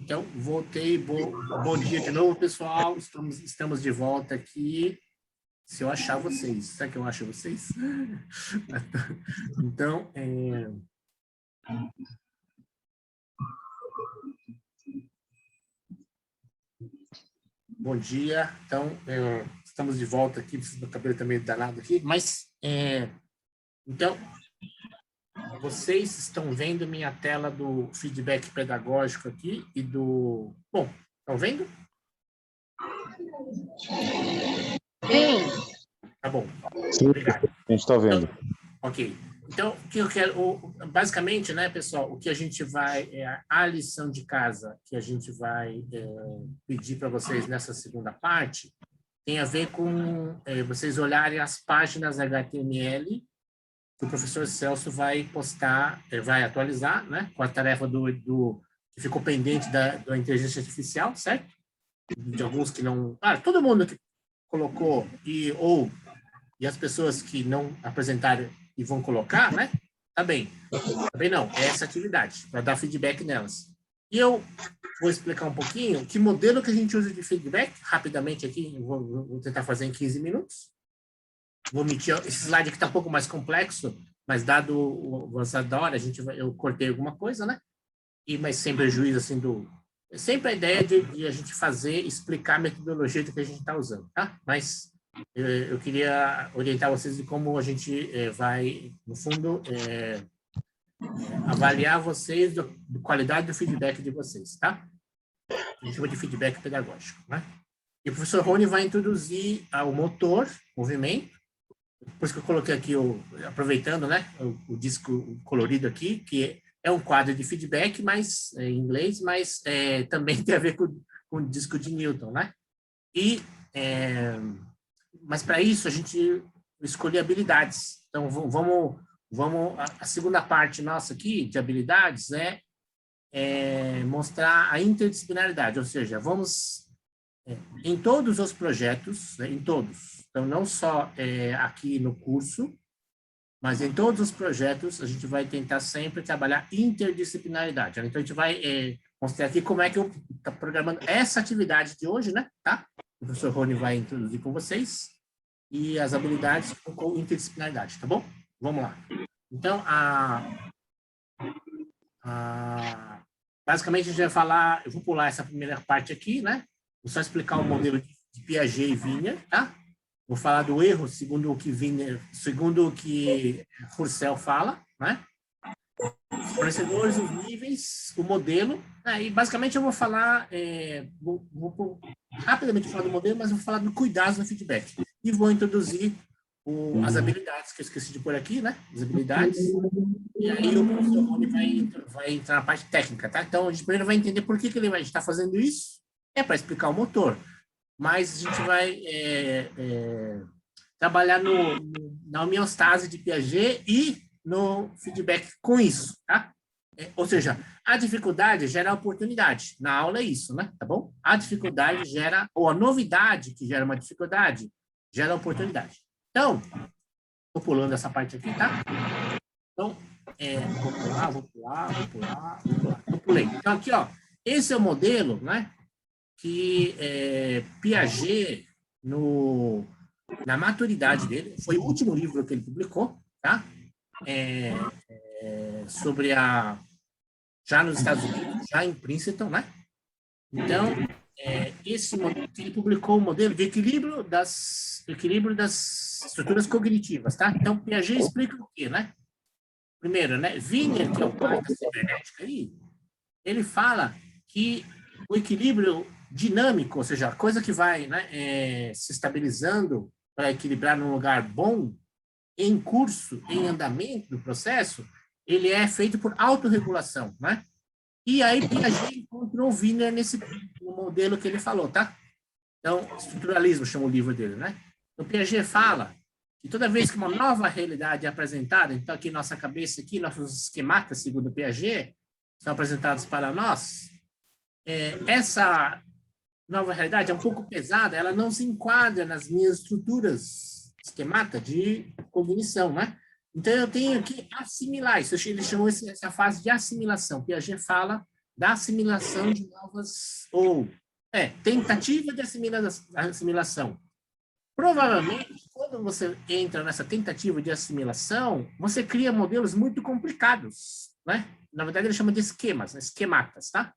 Então, voltei. Bom dia de novo, pessoal. Estamos de volta aqui. Se eu achar vocês. Será que eu acho vocês? Então, bom dia. Então, estamos de volta aqui. Meu cabelo está meio danado aqui. Mas, então, vocês estão vendo minha tela do feedback pedagógico aqui e do... Bom, estão vendo? Sim. Tá bom. Sim, Obrigado. a gente está vendo. Então, ok. Então, o que eu quero... Basicamente, né, pessoal, o que a gente vai... a lição de casa que a gente vai pedir para vocês nessa segunda parte tem a ver com vocês olharem as páginas HTML que o professor Celso vai postar, vai atualizar, né, com a tarefa que ficou pendente da inteligência artificial, certo? De alguns que não... todo mundo que colocou e as pessoas que não apresentaram e vão colocar, né? Tá bem. Não, é essa atividade, para dar feedback nelas. E eu vou explicar um pouquinho que modelo que a gente usa de feedback, rapidamente aqui, vou tentar fazer em 15 minutos. Vou omitir esse slide que está um pouco mais complexo, mas dado o avançado da hora, eu cortei alguma coisa, né? Mas sem prejuízo, assim, sempre a ideia de a gente explicar a metodologia do que a gente está usando, tá? Mas eu queria orientar vocês de como a gente vai, no fundo, avaliar vocês da qualidade do feedback de vocês, tá? A gente chama de feedback pedagógico, né? E o professor Rony vai introduzir o motor, movimento, por isso que eu coloquei aqui, aproveitando, né, o disco colorido aqui, que é um quadro de feedback, mas em inglês, mas também tem a ver com o disco de Newton, né? Mas para isso a gente escolheu habilidades. Então vamos a segunda parte nossa aqui de habilidades é mostrar a interdisciplinaridade, ou seja, vamos em todos os projetos, né, em todos. Então não só aqui no curso, mas em todos os projetos, a gente vai tentar sempre trabalhar interdisciplinaridade. Então, a gente vai mostrar aqui como é que eu estou programando essa atividade de hoje, né? Tá? O professor Rony vai introduzir com vocês. E as habilidades com interdisciplinaridade, tá bom? Vamos lá. Então, basicamente, a gente vai falar... Eu vou pular essa primeira parte aqui, né? Vou só explicar o modelo de Piaget e Wiener, tá? Vou falar do erro, segundo o que Roussel fala, né? Os fornecedores, os níveis, o modelo. E basicamente eu vou falar, vou rapidamente falar do modelo, mas vou falar do cuidado no feedback. E vou introduzir as habilidades, que eu esqueci de pôr aqui, né? As habilidades. E aí o professor Rony vai entrar na parte técnica, tá? Então, a gente primeiro vai entender por que ele vai estar fazendo isso. É para explicar o motor. Mas a gente vai trabalhar na homeostase de Piaget e no feedback com isso, tá? Ou seja, a dificuldade gera oportunidade. Na aula é isso, né? Tá bom? A dificuldade ou a novidade que gera uma dificuldade, gera oportunidade. Então, estou pulando essa parte aqui, tá? Então, vou pular. Eu pulei. Então, aqui, ó, esse é o modelo, né? Que Piaget, na maturidade dele, foi o último livro que ele publicou, tá? Sobre já nos Estados Unidos, já em Princeton, né? Então, ele publicou o modelo de equilíbrio das estruturas cognitivas, tá? Então, Piaget explica o quê, né? Primeiro, né? Wiener, que é o pai da cibernética aí, ele fala que o equilíbrio dinâmico, ou seja, a coisa que vai, né, se estabilizando para equilibrar num lugar bom, em curso, em andamento do processo, ele é feito por autorregulação, né? E aí Piaget encontrou o Wiener no modelo que ele falou, tá? Então, estruturalismo chama o livro dele, né? Então, Piaget fala que toda vez que uma nova realidade é apresentada, então aqui nossa cabeça, aqui nossos esquematas, segundo Piaget, são apresentados para nós, essa nova realidade é um pouco pesada, ela não se enquadra nas minhas estruturas esquemata de cognição, né? Então, eu tenho que assimilar isso. Ele chamou essa fase de assimilação. Piaget fala da assimilação de novas, ou tentativa de assimilação. Provavelmente, quando você entra nessa tentativa de assimilação, você cria modelos muito complicados, né? Na verdade, ele chama de esquemas, né? Esquematas, tá?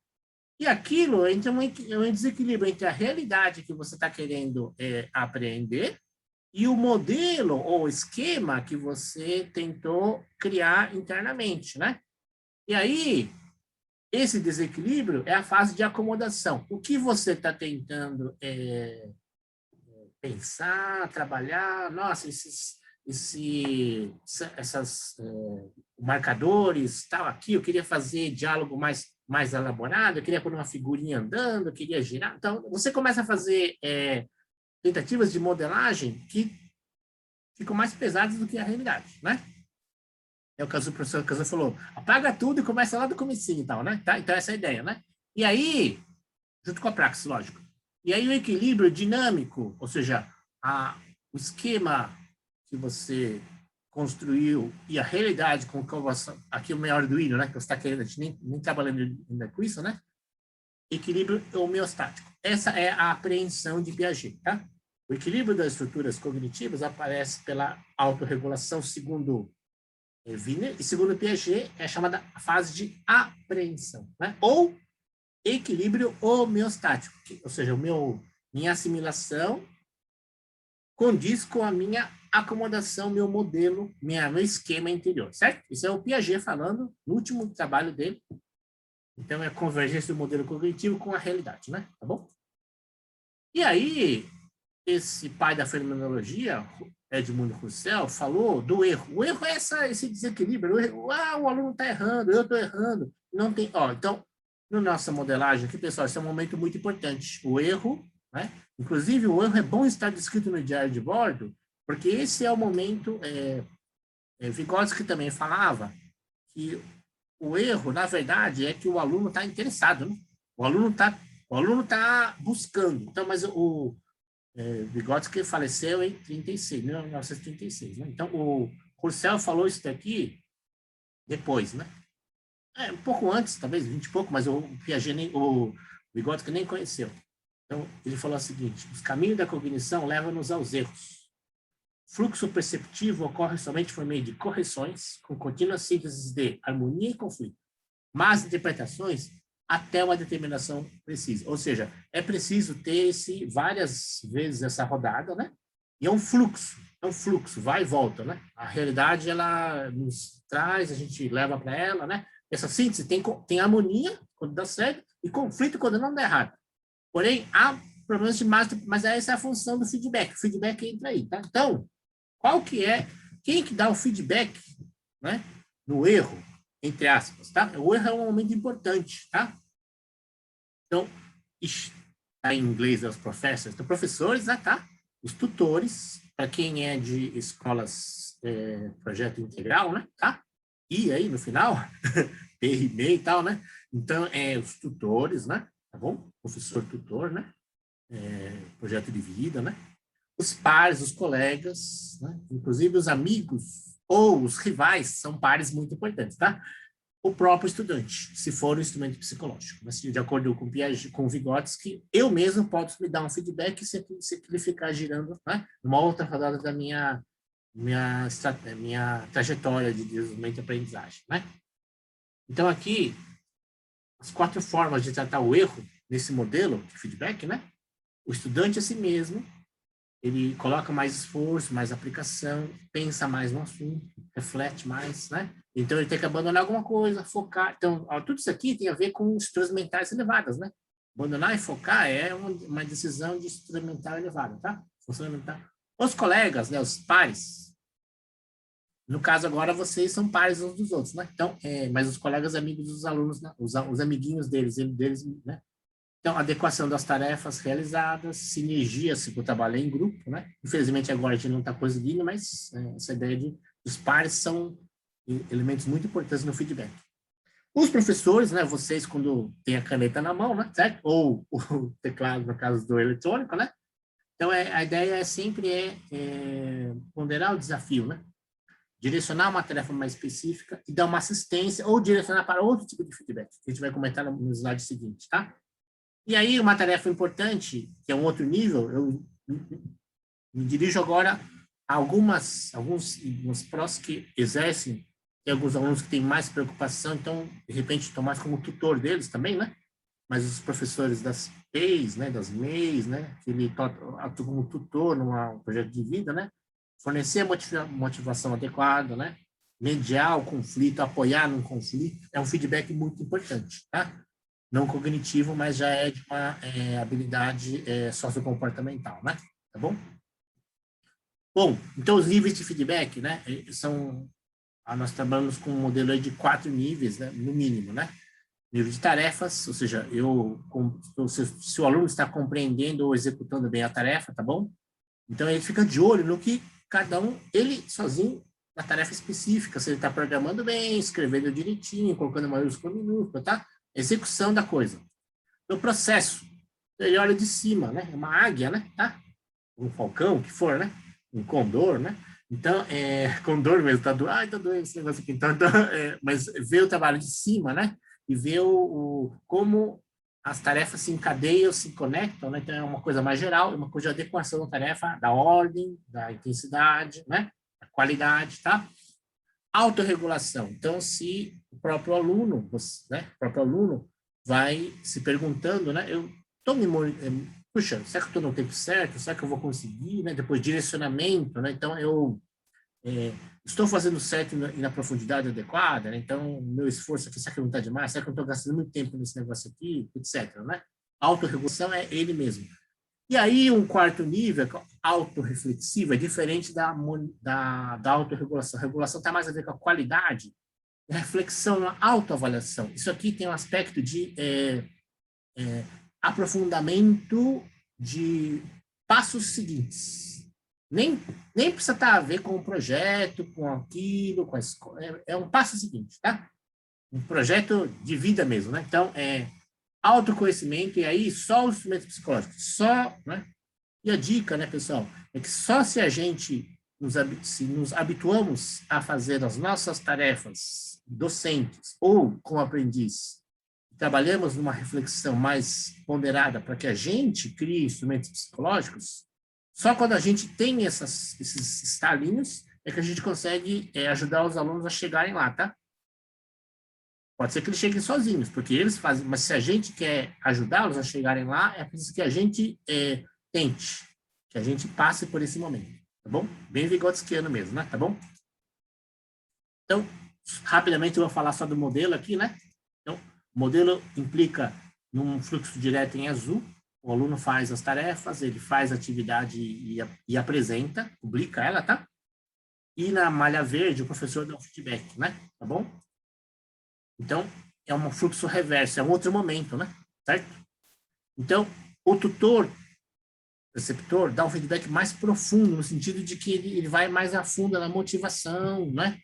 E aquilo entra um desequilíbrio entre a realidade que você está querendo aprender e o modelo ou esquema que você tentou criar internamente, né? E aí, esse desequilíbrio é a fase de acomodação. O que você está tentando pensar, trabalhar, nossa, essas marcadores, tal, aqui, eu queria fazer diálogo mais elaborado, eu queria pôr uma figurinha andando, eu queria girar. Então, você começa a fazer tentativas de modelagem que ficam mais pesadas do que a realidade, né? É o caso do professor Caso falou, apaga tudo e começa lá do comecinho e tal, né? Tá? Então, essa é a ideia, né? E aí, junto com a praxis, lógico. E aí o equilíbrio dinâmico, ou seja, o esquema que você construiu e a realidade com que você, aqui o meu Arduino, né, que você está querendo, a gente nem trabalhando ainda com isso, né? Equilíbrio homeostático. Essa é a apreensão de Piaget, tá? O equilíbrio das estruturas cognitivas aparece pela autorregulação, segundo Wiener, e segundo Piaget, é chamada fase de apreensão, né? Ou equilíbrio homeostático, ou seja, minha assimilação condiz com a minha acomodação, meu modelo, meu esquema interior, certo? Isso é o Piaget falando no último trabalho dele. Então, é a convergência do modelo cognitivo com a realidade, né? Tá bom? E aí, esse pai da fenomenologia, Edmund Husserl, falou do erro. O erro é esse desequilíbrio. O aluno está errando, eu estou errando. Não tem... então, na nossa modelagem aqui, pessoal, esse é um momento muito importante. O erro, né? Inclusive, o erro é bom estar descrito no diário de bordo, porque esse é o momento... Vygotsky também falava que o erro, na verdade, é que o aluno está interessado, né? O aluno tá buscando. Então, mas o Vygotsky faleceu em 1936, né? Então, o Husserl falou isso daqui depois, né? Um pouco antes, talvez 20 e pouco, mas o Piaget o Vygotsky nem conheceu. Então, ele falou o seguinte: os caminhos da cognição levam-nos aos erros. Fluxo perceptivo ocorre somente por meio de correções, com contínuas sínteses de harmonia e conflito. Más interpretações até uma determinação precisa. Ou seja, é preciso ter várias vezes essa rodada, né? E é um fluxo, vai e volta, né? A realidade, ela nos traz, a gente leva para ela, né? Essa síntese tem harmonia quando dá certo e conflito quando não dá errado. Porém, há problemas de massa, mas essa é a função do feedback. O feedback entra aí, tá? Então, quem que dá o feedback, né? No erro, entre aspas, tá? O erro é um momento importante, tá? Então, tá em inglês é os professors, então professores, né, tá? Os tutores, para quem é de escolas projeto integral, né, tá? E aí, no final, PRB e tal, né? Então, os tutores, né? Tá bom? Professor tutor, né? Projeto de vida, né? Os pares, os colegas, né? Inclusive os amigos ou os rivais são pares muito importantes, tá? O próprio estudante, se for um instrumento psicológico. Mas, de acordo com Piaget, com Vygotsky, eu mesmo posso me dar um feedback se ele ficar girando, né? Numa outra rodada da minha trajetória de desenvolvimento e aprendizagem, né? Então, aqui, as 4 formas de tratar o erro nesse modelo de feedback, né? O estudante a si mesmo, ele coloca mais esforço, mais aplicação, pensa mais no assunto, reflete mais, né? Então, ele tem que abandonar alguma coisa, focar. Então, tudo isso aqui tem a ver com estruturas mentais elevadas, né? Abandonar e focar é uma decisão de estrutura mental elevada, tá? Funcionamental. Os colegas, né? Os pares. No caso, agora, vocês são pares uns dos outros, né? Então, mas os colegas amigos dos alunos, né? Os amiguinhos deles, né? Então, adequação das tarefas realizadas, sinergia se o trabalho é em grupo, né? Infelizmente, agora a gente não está conseguindo, mas essa ideia dos pares são elementos muito importantes no feedback. Os professores, né? Vocês, quando tem a caneta na mão, né? Certo? Ou o teclado, no caso do eletrônico, né? Então, a ideia sempre ponderar o desafio, né? direcionar uma tarefa mais específica e dar uma assistência ou direcionar para outro tipo de feedback, que a gente vai comentar no slide seguinte, tá? E aí, uma tarefa importante, que é um outro nível, eu me dirijo agora a alguns prós que exercem, tem alguns alunos que têm mais preocupação, então, de repente, estou mais como tutor deles também, né? Mas os professores das PEIs, né, das MEIs, né, que ele atua como tutor num projeto de vida, né? Fornecer a motivação adequada, né? Mediar o conflito, apoiar num conflito, é um feedback muito importante, tá? Não cognitivo, mas já é de uma habilidade sociocomportamental, né? Tá bom? Bom, então os níveis de feedback, né, nós trabalhamos com um modelo aí de 4 níveis, né, no mínimo, né? Nível de tarefas, ou seja, se o aluno está compreendendo ou executando bem a tarefa, tá bom? Então ele fica de olho no que cada um, ele sozinho, na tarefa específica, se ele está programando bem, escrevendo direitinho, colocando maiúsculo minúsculo, tá? Execução da coisa. No processo, ele olha de cima, né? Uma águia, né? Tá? Um falcão, o que for, né? Um condor, né? Então, condor mesmo, tá doendo. Ai, tá doendo esse negócio aqui. Então, mas vê o trabalho de cima, né? E vê como as tarefas se encadeiam, se conectam, né? Então, é uma coisa mais geral, é uma coisa de adequação da tarefa, da ordem, da intensidade, né? Da qualidade, tá? Autorregulação. Então, se o próprio aluno, né? O próprio aluno vai se perguntando, né? Puxa, será que eu estou no tempo certo? Será que eu vou conseguir? Né? Depois, direcionamento, né? Então, eu estou fazendo certo e na profundidade adequada, né? Então, meu esforço aqui, será que não está demais? Será que eu estou gastando muito tempo nesse negócio aqui? Etc, né? Autorregulação é ele mesmo. E aí, um quarto nível, autorreflexivo, é diferente da autorregulação. A regulação está mais a ver com a qualidade, a reflexão, a autoavaliação. Isso aqui tem um aspecto de aprofundamento de passos seguintes. Nem precisa estar a ver com o projeto, com aquilo, com a escola. É um passo seguinte, tá? Um projeto de vida mesmo, né? Então, autoconhecimento, e aí só os instrumentos psicológicos, só, né? E a dica, né, pessoal, é que só se a gente se nos habituamos a fazer as nossas tarefas docentes ou como aprendiz, trabalhamos numa reflexão mais ponderada para que a gente crie instrumentos psicológicos, só quando a gente tem esses estalinhos é que a gente consegue ajudar os alunos a chegarem lá, tá? Pode ser que eles cheguem sozinhos, porque eles fazem, mas se a gente quer ajudá-los a chegarem lá, é preciso que a gente tente, que a gente passe por esse momento, tá bom? Bem vigotskiano mesmo, né? Tá bom? Então, rapidamente eu vou falar só do modelo aqui, né? Então, o modelo implica num fluxo direto em azul, o aluno faz as tarefas, ele faz a atividade e apresenta, publica ela, tá? E na malha verde, o professor dá um feedback, né? Tá bom? Então, é um fluxo reverso, é um outro momento, né? Certo? Então, o tutor, preceptor, dá um feedback mais profundo, no sentido de que ele vai mais a fundo na motivação, né?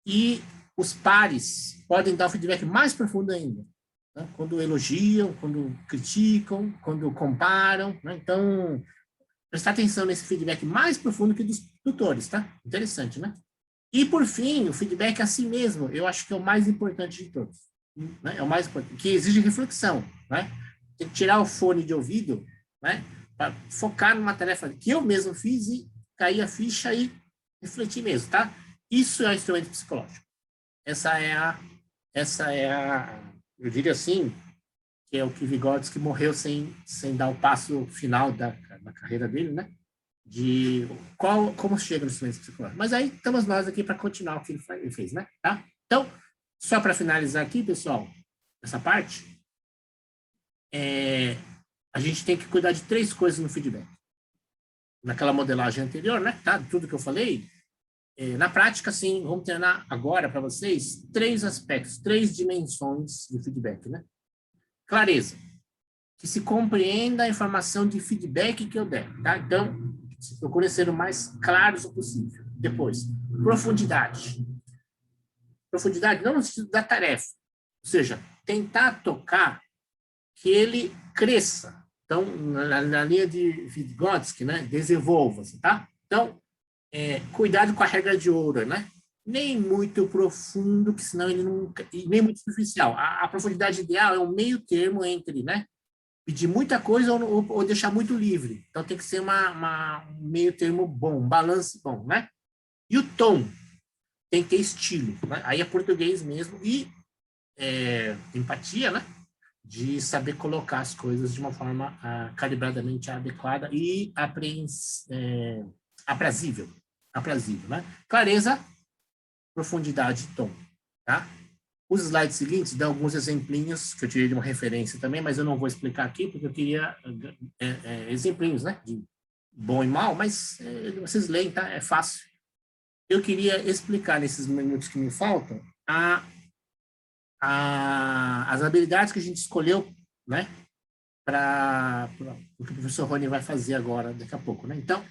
E os pares podem dar um feedback mais profundo ainda, né? Quando elogiam, quando criticam, quando comparam, né? Então, prestar atenção nesse feedback mais profundo que dos tutores, tá? Interessante, né? E, por fim, o feedback a si mesmo, eu acho que é o mais importante de todos. Né? É o mais importante, que exige reflexão, né? Tem que tirar o fone de ouvido, né? Para focar numa tarefa que eu mesmo fiz e cair a ficha e refletir mesmo, tá? Isso é um instrumento psicológico. Essa é a, eu diria assim, que é o que Vygotsky morreu sem dar o passo final da carreira dele, né? De como chega no instrumento psicológico. Mas aí estamos nós aqui para continuar o que ele fez, né? Tá? Então, só para finalizar aqui, pessoal, essa parte, a gente tem que cuidar de 3 coisas no feedback. Naquela modelagem anterior, né? Tá? Tudo que eu falei, na prática, sim, vamos treinar agora para vocês 3 aspectos, 3 dimensões de feedback, né? Clareza, que se compreenda a informação de feedback que eu der, tá? Então, procure ser o mais claros possível. Depois, profundidade. Profundidade não no sentido da tarefa, ou seja, tentar tocar que ele cresça. Então, na linha de Vygotsky, né? Desenvolva-se, tá? Então, cuidado com a regra de ouro, né? Nem muito profundo, que senão ele nunca... E nem muito superficial. A profundidade ideal é um meio termo entre, né? Pedir muita coisa ou deixar muito livre. Então, tem que ser um meio termo bom, um balance bom, né? E o tom tem que ter estilo, né? Aí é português mesmo e empatia, né? De saber colocar as coisas de uma forma calibradamente adequada e aprazível, né? Clareza, profundidade e tom, tá? Os slides seguintes dão alguns exemplinhos que eu tirei de uma referência também, mas eu não vou explicar aqui porque eu queria exemplinhos, né? De bom e mal, mas vocês leem, tá? É fácil. Eu queria explicar nesses minutos que me faltam as habilidades que a gente escolheu, né? Para o que o professor Rony vai fazer agora, daqui a pouco, né? Então,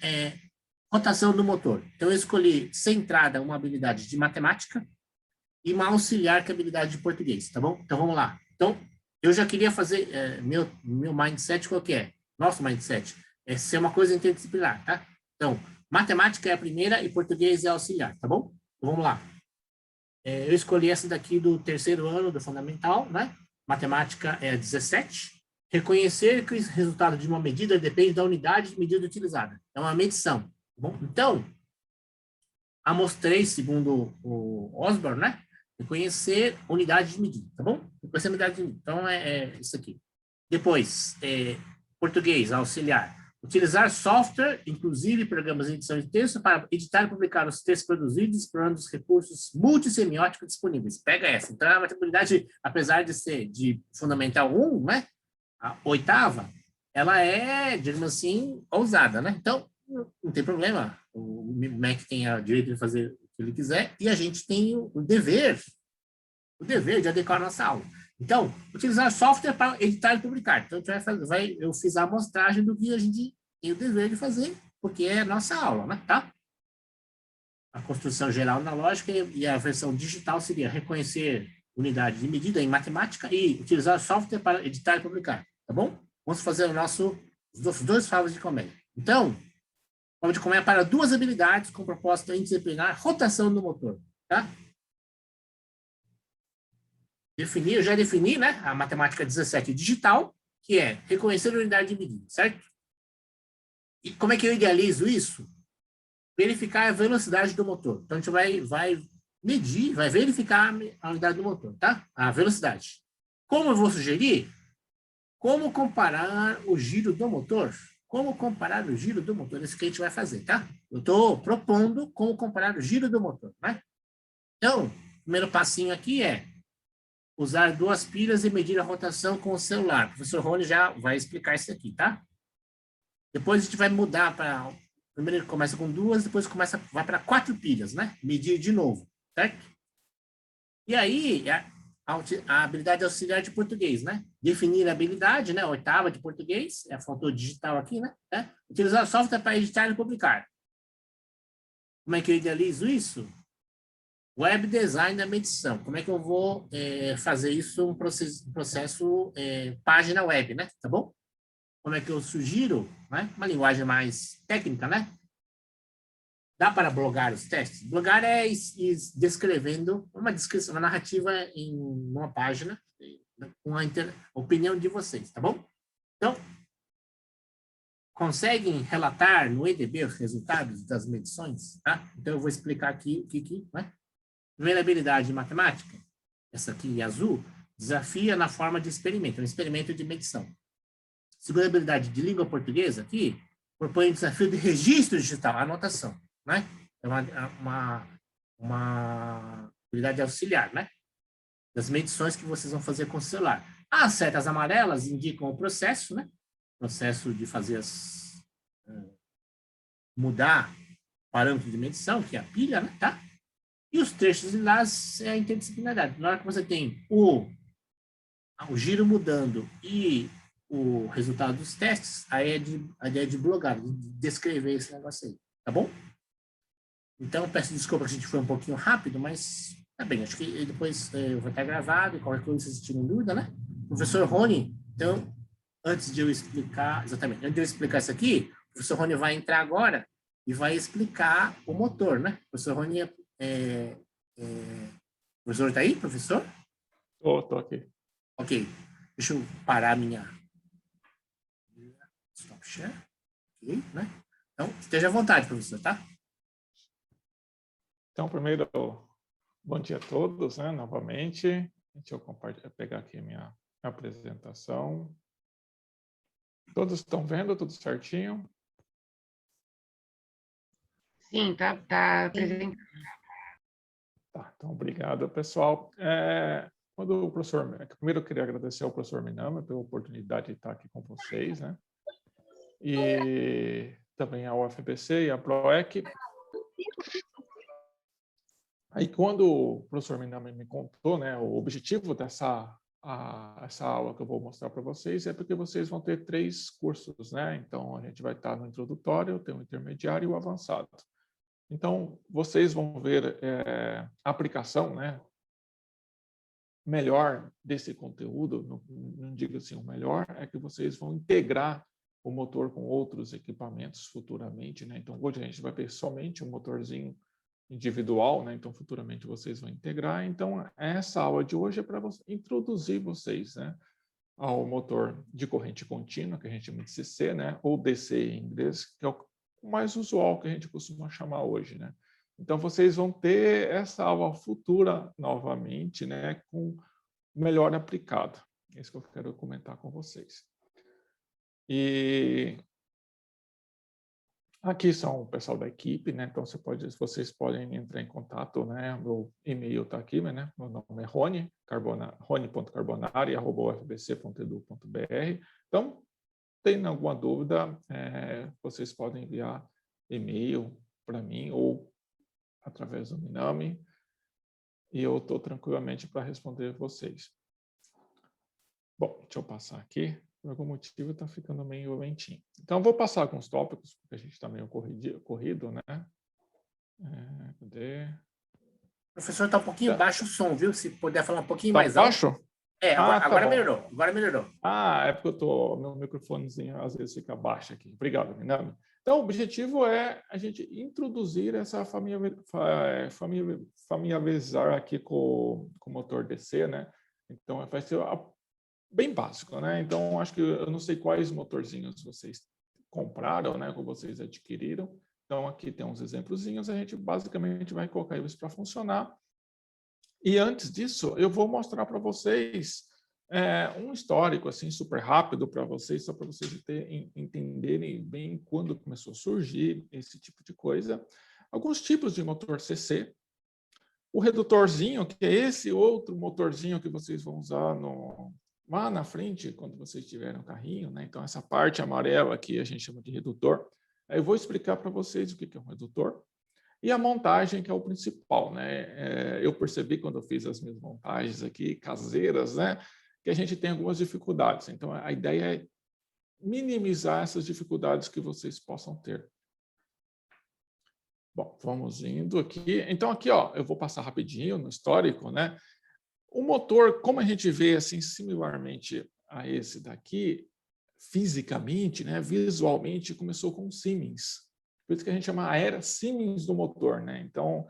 rotação do motor. Então, eu escolhi centrada uma habilidade de matemática e uma auxiliar que é habilidade de português, tá bom? Então, vamos lá. Então, eu já queria fazer meu mindset qual que é? Nosso mindset é ser uma coisa interdisciplinar, tá? Então, matemática é a primeira e português é a auxiliar, tá bom? Então, vamos lá. Eu escolhi essa daqui do terceiro ano do fundamental, né? Matemática é 17. Reconhecer que o resultado de uma medida depende da unidade de medida utilizada. É uma medição. Tá bom? Então, amostrei, segundo o Osborne, né? Reconhecer unidade de medida, tá bom? Reconhecer unidade de medida. Então, é isso aqui. Depois, português, auxiliar. Utilizar software, inclusive programas de edição de texto, para editar e publicar os textos produzidos, explorando os recursos multissemióticos disponíveis. Pega essa. Então, a habilidade, apesar de ser de Fundamental 1, né? A oitava, ela é, digamos assim, ousada, né? Então, não tem problema. O MEC tem o direito de fazer o que ele quiser e a gente tem o dever de adequar a nossa aula. Então, utilizar software para editar e publicar. Então, eu fiz a amostragem do que a gente tem o dever de fazer, porque é a nossa aula, né? Tá? A construção geral na lógica e a versão digital seria reconhecer unidade de medida em matemática e utilizar software para editar e publicar. Tá bom? Vamos fazer os dois favos de comédia. Então, favo de comédia para duas habilidades com proposta interdisciplinar, rotação do motor. Tá? Eu já defini, né? A matemática 17 digital, que é reconhecer a unidade de medida, certo? E como é que eu idealizo isso? Verificar a velocidade do motor. Então, a gente vai medir, vai verificar a unidade do motor, tá? A velocidade. Como eu vou sugerir? Como comparar o giro do motor? Como comparar o giro do motor? Isso que a gente vai fazer, tá? Eu estou propondo como comparar o giro do motor, né? Então, o primeiro passinho aqui é usar duas pilhas e medir a rotação com o celular. O professor Rony já vai explicar isso aqui, tá? Depois a gente vai mudar para... Primeiro ele começa com duas, depois vai para 4 pilhas, né? Medir de novo, certo? E aí, a habilidade auxiliar de português, né? Definir a habilidade, né? Oitava de português, faltou digital aqui, né? Utilizar software para editar e publicar. Como é que eu idealizo isso? Web design da medição. Como é que eu vou fazer isso um processo página web, né? Tá bom? Como é que eu sugiro, né? Uma linguagem mais técnica, né? Dá para blogar os testes? Blogar é descrevendo uma descrição, uma narrativa em uma página com a opinião de vocês, tá bom? Então, conseguem relatar no EDB os resultados das medições, tá? Então, eu vou explicar aqui o que, né? Primeira habilidade de matemática, essa aqui em azul, desafia na forma de experimento, um experimento de medição. Segunda habilidade de língua portuguesa aqui, propõe um desafio de registro digital, anotação, né? É uma habilidade auxiliar, né? Das medições que vocês vão fazer com o celular. As setas amarelas indicam o processo, né? Processo de fazer mudar o parâmetro de medição, que é a pilha, né? Tá? E os trechos lilás é a interdisciplinaridade. Na hora que você tem o giro mudando e o resultado dos testes, a ideia de blogar, de descrever esse negócio aí, tá bom? Então, peço desculpa que a gente foi um pouquinho rápido, mas tá bem, acho que depois vai estar gravado e qualquer coisa vocês tiram dúvida, né? Professor Rony, então, antes de eu explicar isso aqui, o professor Rony vai entrar agora e vai explicar o motor, né? Professor Rony, o professor está aí, professor? Tô aqui. Ok. Deixa eu parar minha stop share. Ok, né? Então, esteja à vontade, professor, tá? Então, primeiro, bom dia a todos, né? Novamente. Deixa eu pegar aqui a minha apresentação. Todos estão vendo tudo certinho? Sim, tá presente. Tá, então, obrigado, pessoal. Quando o professor, primeiro eu queria agradecer ao professor Minami pela oportunidade de estar aqui com vocês, né? E também ao UFBC e à PROEC. Aí, quando o professor Minami me contou, né, o objetivo essa aula que eu vou mostrar para vocês é porque vocês vão ter 3 cursos, né? Então, a gente vai estar no introdutório, tem o intermediário e o avançado. Então, vocês vão ver a aplicação, né, melhor desse conteúdo, não digo assim, o melhor é que vocês vão integrar o motor com outros equipamentos futuramente, né? Então, hoje a gente vai ver somente um motorzinho individual, né? Então, futuramente vocês vão integrar. Então, essa aula de hoje é para introduzir vocês, né, ao motor de corrente contínua, que a gente chama de CC, né, ou DC em inglês, que é o mais usual que a gente costuma chamar hoje, né? Então, vocês vão ter essa aula futura novamente, né, com melhor aplicado. É isso que eu quero comentar com vocês. E aqui são o pessoal da equipe, né? Então vocês podem entrar em contato, né? Meu e-mail está aqui, né? Meu nome é rony.carbonari@ufbc.edu.br. Então, tendo alguma dúvida, vocês podem enviar e-mail para mim ou através do Minami, e eu estou tranquilamente para responder vocês. Bom, deixa eu passar aqui. Por algum motivo está ficando meio lentinho. Então, vou passar alguns tópicos, porque a gente está meio corrido, né? Cadê? Professor, está um pouquinho baixo o som, viu? Se puder falar um pouquinho Tá mais baixo? alto. Agora, tá agora bom. melhorou. Agora melhorou. É porque meu microfonezinho às vezes fica baixo aqui. Obrigado, Minami. Então, o objetivo é a gente introduzir essa familiarizar aqui com o motor DC, né? Então, vai ser bem básico, né? Então, acho que eu não sei quais motorzinhos vocês compraram, né? Ou vocês adquiriram. Então, aqui tem uns exemplozinhos, a gente basicamente vai colocar eles para funcionar. E antes disso, eu vou mostrar para vocês um histórico assim super rápido para vocês, só para vocês entenderem bem quando começou a surgir esse tipo de coisa. Alguns tipos de motor CC. O redutorzinho, que é esse outro motorzinho que vocês vão usar lá na frente, quando vocês tiverem um carrinho, né? Então, essa parte amarela aqui a gente chama de redutor. Aí eu vou explicar para vocês o que é um redutor. E a montagem, que é o principal, né? Eu percebi quando eu fiz as minhas montagens aqui, caseiras, né? Que a gente tem algumas dificuldades. Então, a ideia é minimizar essas dificuldades que vocês possam ter. Bom, vamos indo aqui. Então, aqui, ó, eu vou passar rapidinho no histórico, né? O motor, como a gente vê assim similarmente a esse daqui, fisicamente, né, visualmente, começou com Siemens. Por isso que a gente chama a era Siemens do motor, né? Então,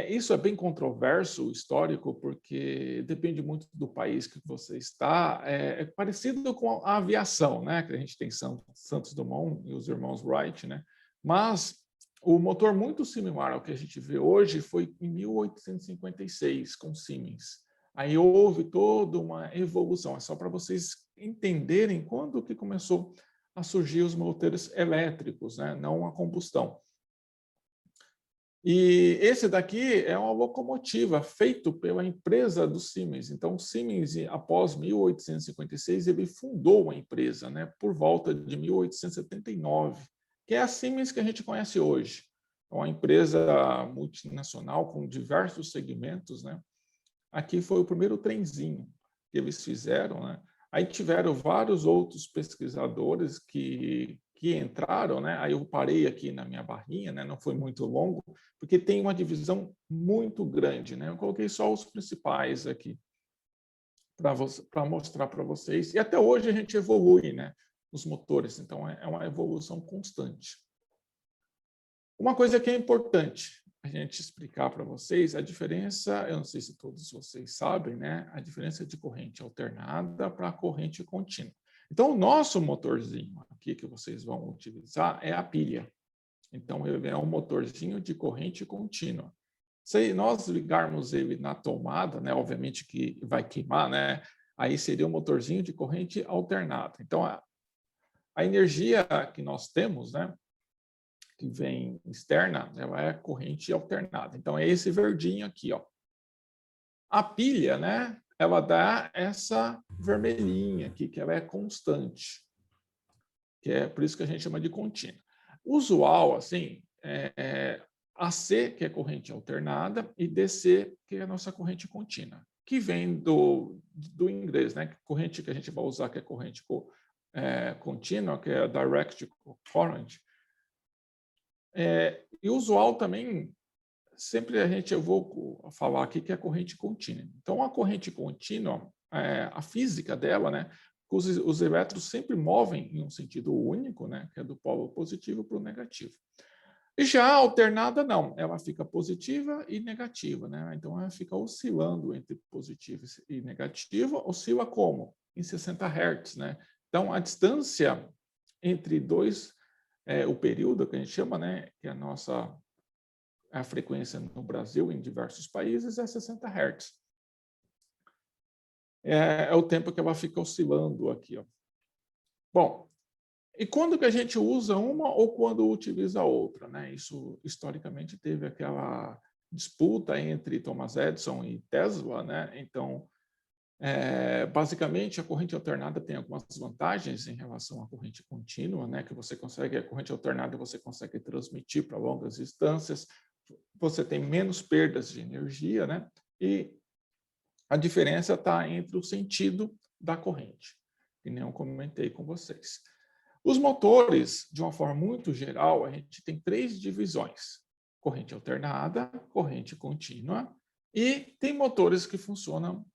isso é bem controverso, histórico, porque depende muito do país que você está. É parecido com a aviação, né? Que a gente tem Santos Dumont e os irmãos Wright, né? Mas o motor muito similar ao que a gente vê hoje foi em 1856, com Siemens. Aí houve toda uma evolução. É só para vocês entenderem quando que começou a surgir os motores elétricos, né? Não a combustão. E esse daqui é uma locomotiva feito pela empresa do Siemens. Então, o Siemens, após 1856, ele fundou a empresa, né? Por volta de 1879. Que é a Siemens que a gente conhece hoje. É uma empresa multinacional com diversos segmentos, né? Aqui foi o primeiro trenzinho que eles fizeram, né? Aí tiveram vários outros pesquisadores que entraram, né? Aí eu parei aqui na minha barrinha, né? Não foi muito longo, porque tem uma divisão muito grande, né? Eu coloquei só os principais aqui para mostrar para vocês. E até hoje a gente evolui, né? Os motores, então é uma evolução constante. Uma coisa que é importante a gente explicar para vocês, a diferença, eu não sei se todos vocês sabem, né? A diferença de corrente alternada para corrente contínua. Então, o nosso motorzinho aqui que vocês vão utilizar é a pilha. Então, ele é um motorzinho de corrente contínua. Se nós ligarmos ele na tomada, né? Obviamente que vai queimar, né? Aí seria um motorzinho de corrente alternada. Então, a energia que nós temos, né? Que vem externa, ela é corrente alternada. Então, é esse verdinho aqui, ó. A pilha, né? Ela dá essa vermelhinha aqui, que ela é constante. Que é por isso que a gente chama de contínua. Usual, assim, AC, que é corrente alternada, e DC, que é a nossa corrente contínua, que vem do inglês, né? Corrente que a gente vai usar, que é corrente contínua, que é a direct current. E usual também, sempre eu vou falar aqui que é corrente contínua. Então, a corrente contínua, a física dela, né? Os elétrons sempre movem em um sentido único, né? Que é do polo positivo para o negativo. E já a alternada, não. Ela fica positiva e negativa, né? Então, ela fica oscilando entre positivo e negativo. Oscila como? Em 60 Hz, né? Então, a distância entre dois, o período que a gente chama, né? Que é a frequência no Brasil, em diversos países, é 60 Hz. É o tempo que ela fica oscilando aqui, ó. Bom, e quando que a gente usa uma ou quando utiliza a outra, né? Isso, historicamente, teve aquela disputa entre Thomas Edison e Tesla, né? Então, basicamente, a corrente alternada tem algumas vantagens em relação à corrente contínua, né? Que a corrente alternada você consegue transmitir para longas distâncias, você tem menos perdas de energia, né? E a diferença está entre o sentido da corrente, que nem eu comentei com vocês. Os motores, de uma forma muito geral, a gente tem 3 divisões: corrente alternada, corrente contínua, e tem motores que funcionam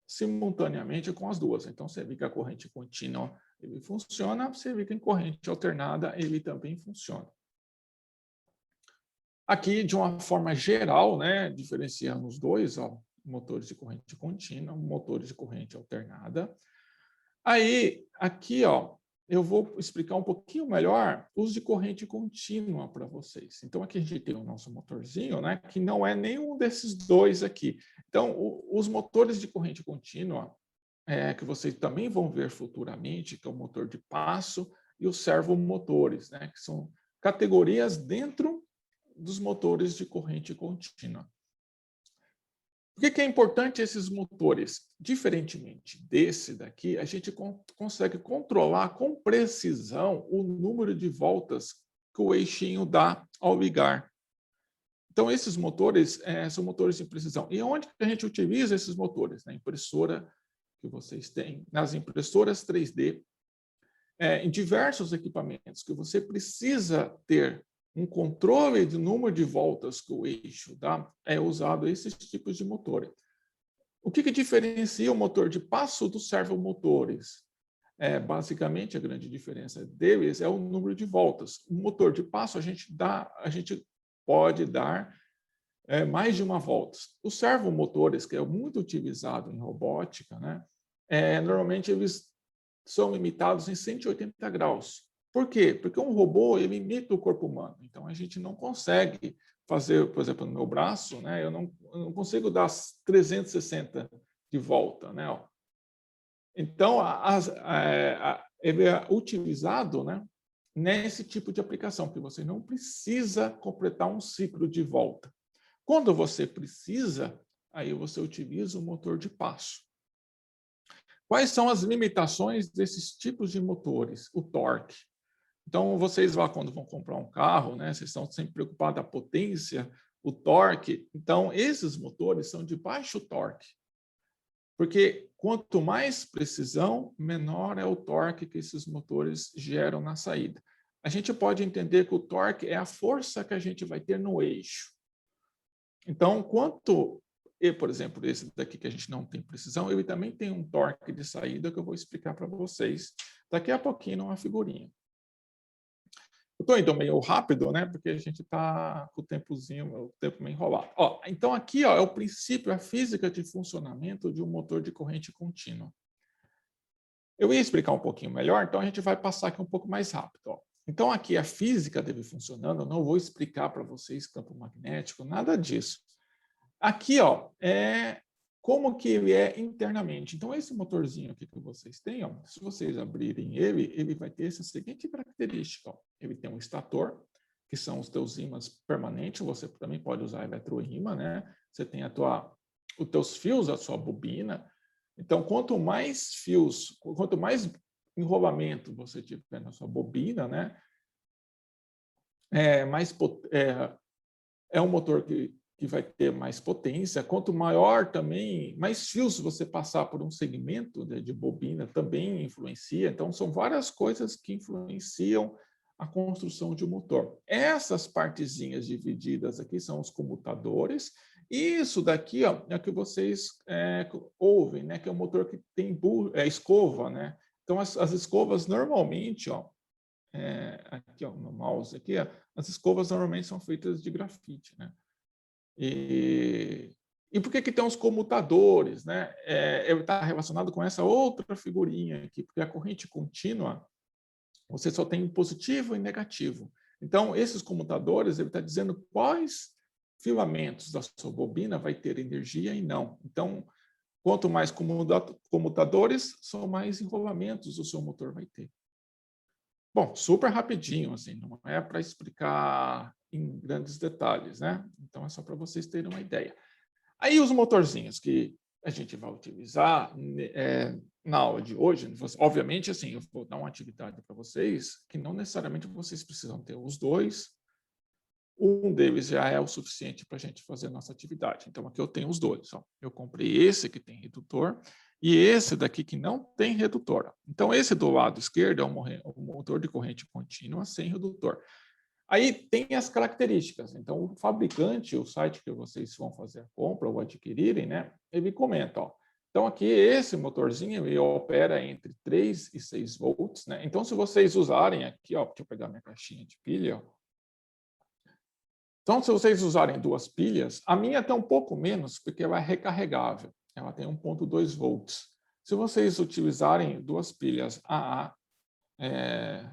simultaneamente com as duas. Então, você vê que a corrente contínua ele funciona, você vê que em corrente alternada ele também funciona. Aqui, de uma forma geral, né, diferenciando os dois, ó, motores de corrente contínua, motores de corrente alternada. Aí, aqui, ó, eu vou explicar um pouquinho melhor os de corrente contínua para vocês. Então, aqui a gente tem o nosso motorzinho, né, que não é nenhum desses dois aqui. Então, os motores de corrente contínua, que vocês também vão ver futuramente, que é o motor de passo e os servomotores, né, que são categorias dentro dos motores de corrente contínua. Por que é importante esses motores? Diferentemente desse daqui, a gente consegue controlar com precisão o número de voltas que o eixinho dá ao ligar. Então, esses motores são motores de precisão. E onde que a gente utiliza esses motores? Na impressora que vocês têm, nas impressoras 3D, em diversos equipamentos que você precisa ter um controle do número de voltas que o eixo dá, é usado esses tipos de motor. O que diferencia o motor de passo dos servomotores? Basicamente, a grande diferença deles é o número de voltas. O motor de passo, a gente pode dar mais de uma volta. Os servomotores, que é muito utilizado em robótica, né, normalmente eles são limitados em 180 graus. Por quê? Porque um robô ele imita o corpo humano. Então, a gente não consegue fazer, por exemplo, no meu braço, né, eu não consigo dar 360 de volta, né? Ó. Então, ele é utilizado, né, nesse tipo de aplicação, porque você não precisa completar um ciclo de volta. Quando você precisa, aí você utiliza o motor de passo. Quais são as limitações desses tipos de motores? O torque. Então, vocês lá, quando vão comprar um carro, né, vocês estão sempre preocupados com a potência, o torque. Então, esses motores são de baixo torque. Porque quanto mais precisão, menor é o torque que esses motores geram na saída. A gente pode entender que o torque é a força que a gente vai ter no eixo. Então, por exemplo, esse daqui que a gente não tem precisão, ele também tem um torque de saída que eu vou explicar para vocês daqui a pouquinho numa figurinha. Eu estou indo meio rápido, né? Porque a gente está com o tempo meio enrolado. Ó, então, aqui ó, é o princípio, a física de funcionamento de um motor de corrente contínua. Eu ia explicar um pouquinho melhor, então a gente vai passar aqui um pouco mais rápido. Ó. Então, aqui a física dele funcionando, eu não vou explicar para vocês campo magnético, nada disso. Aqui, ó, é como que ele é internamente. Então, esse motorzinho aqui que vocês têm, ó, se vocês abrirem ele, ele vai ter essa seguinte característica. Ó. Ele tem um estator, que são os teus ímãs permanentes, você também pode usar eletroímã, né? Você tem os teus fios, a sua bobina. Então, quanto mais fios, quanto mais enrolamento você tiver na sua bobina, né? É um motor que vai ter mais potência. Quanto maior também, mais fios você passar por um segmento de bobina também influencia. Então, são várias coisas que influenciam a construção de um motor. Essas partezinhas divididas aqui são os comutadores. Isso daqui ó, é o que vocês ouvem, né? Que é um motor que tem escova, né? Então, as escovas normalmente, ó, aqui ó, no mouse aqui, ó, as escovas normalmente são feitas de grafite, né? E por que tem os comutadores, né? Ele está relacionado com essa outra figurinha aqui, porque a corrente contínua, você só tem positivo e negativo. Então, esses comutadores, ele está dizendo quais filamentos da sua bobina vai ter energia e não. Então, quanto mais comutadores, são mais enrolamentos o seu motor vai ter. Bom, super rapidinho, assim, não é para explicar em grandes detalhes, né? Então, é só para vocês terem uma ideia. Aí, os motorzinhos que a gente vai utilizar na aula de hoje, obviamente, assim, eu vou dar uma atividade para vocês que não necessariamente vocês precisam ter os dois. Um deles já é o suficiente para a gente fazer a nossa atividade. Então, aqui eu tenho os dois. Ó. Eu comprei esse que tem redutor e esse daqui que não tem redutor. Então, esse do lado esquerdo é um motor de corrente contínua sem redutor. Aí tem as características. Então, o fabricante, o site que vocês vão fazer a compra ou adquirirem, né, ele comenta, ó. Então, aqui, esse motorzinho, ele opera entre 3 e 6 volts, né? Então, se vocês usarem aqui, ó, deixa eu pegar minha caixinha de pilha, ó. Então, se vocês usarem 2 pilhas, a minha tem um pouco menos, porque ela é recarregável. Ela tem 1,2 volts. Se vocês utilizarem 2 pilhas AA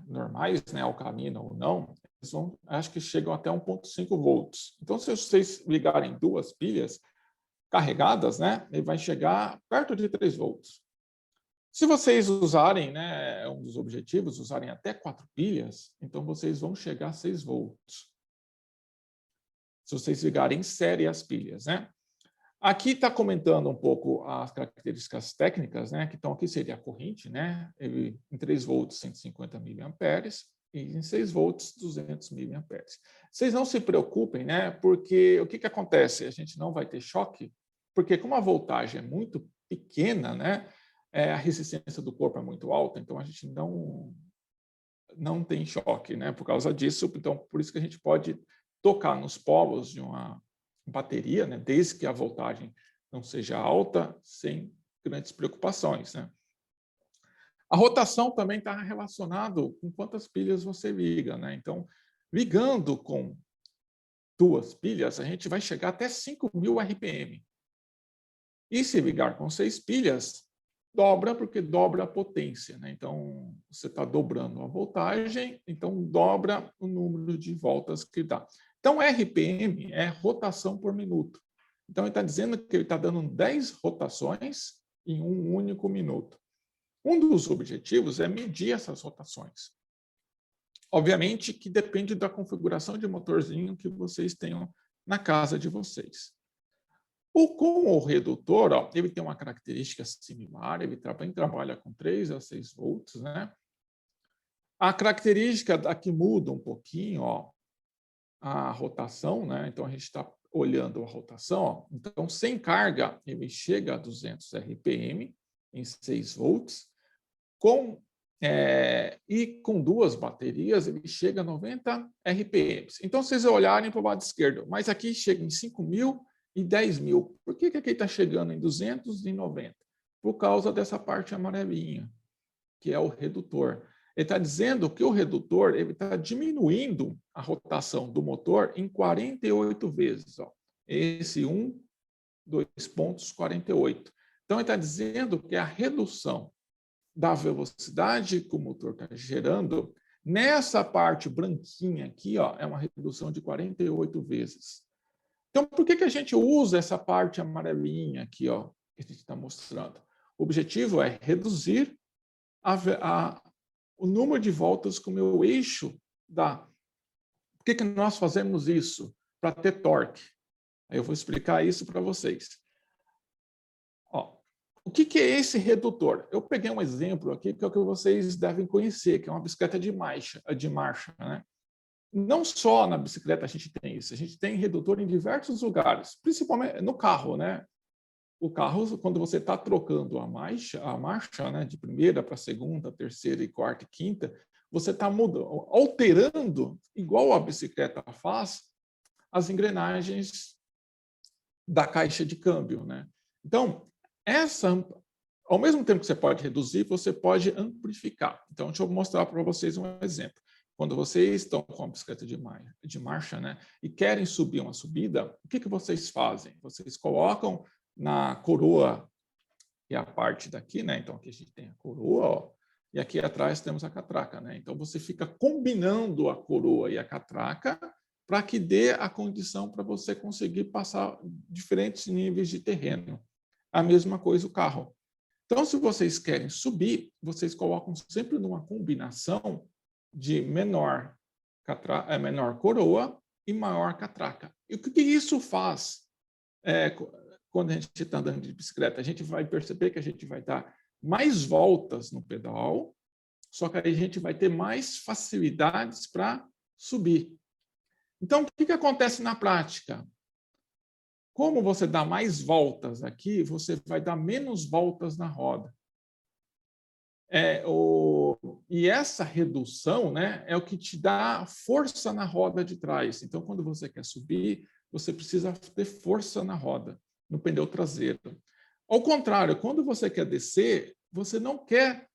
normais, né, alcalina ou não, eles acho que chegam até 1,5 volts. Então, se vocês ligarem 2 pilhas carregadas, né, ele vai chegar perto de 3 volts. Se vocês usarem, né, um dos objetivos, usarem até 4 pilhas, então vocês vão chegar a 6 volts. Se vocês ligarem em série as pilhas, né? Aqui está comentando um pouco as características técnicas, né? Que estão aqui seria a corrente, né? Ele, em 3 volts, 150 miliamperes, e em 6 volts, 200 miliamperes. Vocês não se preocupem, né? Porque o que acontece? A gente não vai ter choque, porque como a voltagem é muito pequena, né? A resistência do corpo é muito alta, então a gente não tem choque, né? Por causa disso, então por isso que a gente pode tocar nos polos de uma bateria, né, desde que a voltagem não seja alta, sem grandes preocupações, né? A rotação também está relacionado com quantas pilhas você liga, né? Então, ligando com 2 pilhas, a gente vai chegar até 5.000 RPM. E se ligar com 6 pilhas, dobra, porque dobra a potência, né? Então, você está dobrando a voltagem, então dobra o número de voltas que dá. Então, RPM é rotação por minuto. Então, ele está dizendo que ele está dando 10 rotações em um único minuto. Um dos objetivos é medir essas rotações. Obviamente que depende da configuração de motorzinho que vocês tenham na casa de vocês. Com o redutor, ó, ele tem uma característica similar, ele também trabalha com 3 a 6 volts, né? A característica aqui muda um pouquinho, ó, a rotação, né? Então, a gente está olhando a rotação. Ó. Então, sem carga, ele chega a 200 RPM em 6 volts. E com 2 baterias, ele chega a 90 RPM. Então, se vocês olharem para o lado esquerdo, mas aqui chega em 5.000 e 10.000. Por que aqui está chegando em 290? Por causa dessa parte amarelinha, que é o redutor. Ele está dizendo que o redutor está diminuindo a rotação do motor em 48 vezes. Ó. Esse 2 pontos, 48. Então, ele está dizendo que a redução da velocidade que o motor está gerando, nessa parte branquinha aqui, ó, é uma redução de 48 vezes. Então, por que a gente usa essa parte amarelinha aqui, ó, que a gente está mostrando? O objetivo é reduzir o número de voltas que o meu eixo dá. Por que nós fazemos isso? Para ter torque. Aí eu vou explicar isso para vocês. Ó, o que é esse redutor? Eu peguei um exemplo aqui que é o que vocês devem conhecer, que é uma bicicleta de marcha, né? Não só na bicicleta a gente tem isso, a gente tem redutor em diversos lugares, principalmente no carro, né? O carro, quando você está trocando a marcha, né, de primeira para segunda, terceira e quarta e quinta, você está alterando, igual a bicicleta faz, as engrenagens da caixa de câmbio, né? Então, ao mesmo tempo que você pode reduzir, você pode amplificar. Então, deixa eu mostrar para vocês um exemplo. Quando vocês estão com a bicicleta de marcha, né, e querem subir uma subida, o que vocês fazem? Vocês colocam na coroa, que é a parte daqui, né? Então, aqui a gente tem a coroa, ó, e aqui atrás temos a catraca, né? Então, você fica combinando a coroa e a catraca para que dê a condição para você conseguir passar diferentes níveis de terreno. A mesma coisa o carro. Então, se vocês querem subir, vocês colocam sempre numa combinação de menor coroa e maior catraca. E o que isso faz? Quando a gente está andando de bicicleta, a gente vai perceber que a gente vai dar mais voltas no pedal, só que aí a gente vai ter mais facilidades para subir. Então, o que acontece na prática? Como você dá mais voltas aqui, você vai dar menos voltas na roda. E essa redução, né, é o que te dá força na roda de trás. Então, quando você quer subir, você precisa ter força na roda, no pneu traseiro. Ao contrário, quando você quer descer, você não quer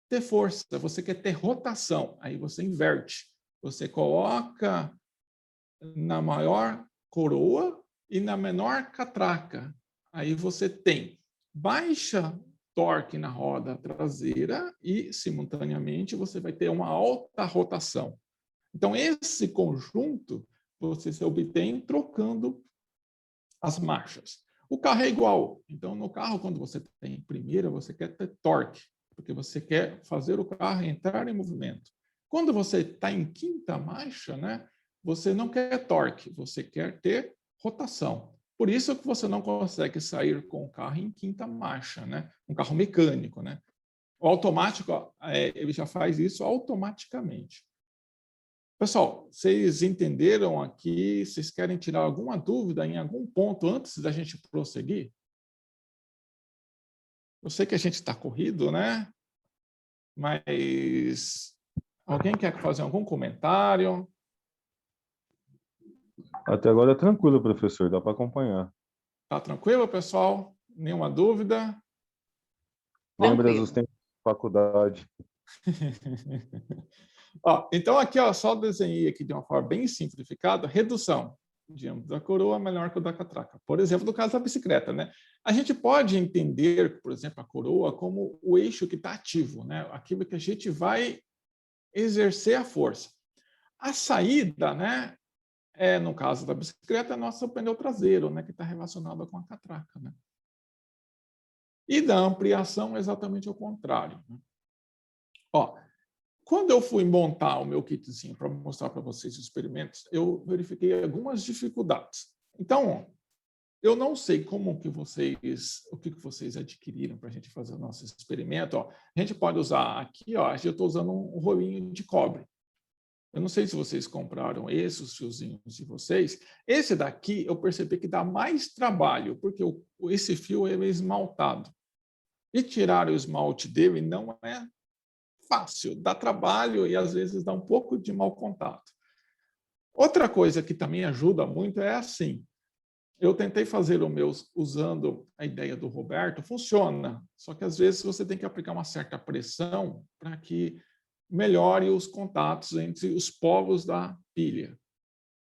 ter força, você quer ter rotação. Aí você inverte. Você coloca na maior coroa e na menor catraca. Aí você tem baixa torque na roda traseira e, simultaneamente, você vai ter uma alta rotação. Então, esse conjunto você se obtém trocando as marchas. O carro é igual. Então, no carro, quando você tem primeira, você quer ter torque, porque você quer fazer o carro entrar em movimento. Quando você está em quinta marcha, né, você não quer torque, você quer ter rotação. Por isso que você não consegue sair com o carro em quinta marcha, né? Um carro mecânico, né? O automático, ele já faz isso automaticamente. Pessoal, vocês entenderam aqui? Vocês querem tirar alguma dúvida em algum ponto antes da gente prosseguir? Eu sei que a gente está corrido, né? Mas alguém quer fazer algum comentário? Até agora é tranquilo, professor, dá para acompanhar. Tá tranquilo, pessoal? Nenhuma dúvida? Lembra dos tempos da faculdade. Ó, então, aqui, ó, só desenhei aqui de uma forma bem simplificada, redução. O diâmetro da coroa menor que o da catraca. Por exemplo, no caso da bicicleta, né? A gente pode entender, por exemplo, a coroa como o eixo que está ativo, né? Aquilo que a gente vai exercer a força. A saída, né? No caso da bicicleta, é nosso pneu traseiro, né? Que está relacionado com a catraca, né? E da ampliação, exatamente ao contrário. Né? Ó, quando eu fui montar o meu kitzinho para mostrar para vocês os experimentos, eu verifiquei algumas dificuldades. Então, eu não sei como que o que vocês adquiriram para a gente fazer o nosso experimento. Ó, a gente pode usar aqui, ó, eu estou usando um rolinho de cobre. Eu não sei se vocês compraram os fiozinhos de vocês. Esse daqui eu percebi que dá mais trabalho, porque esse fio é esmaltado. E tirar o esmalte dele não é fácil, dá trabalho e às vezes dá um pouco de mau contato. Outra coisa que também ajuda muito é assim. Eu tentei fazer o meu usando a ideia do Roberto, funciona, só que às vezes você tem que aplicar uma certa pressão para que melhore os contatos entre os polos da pilha.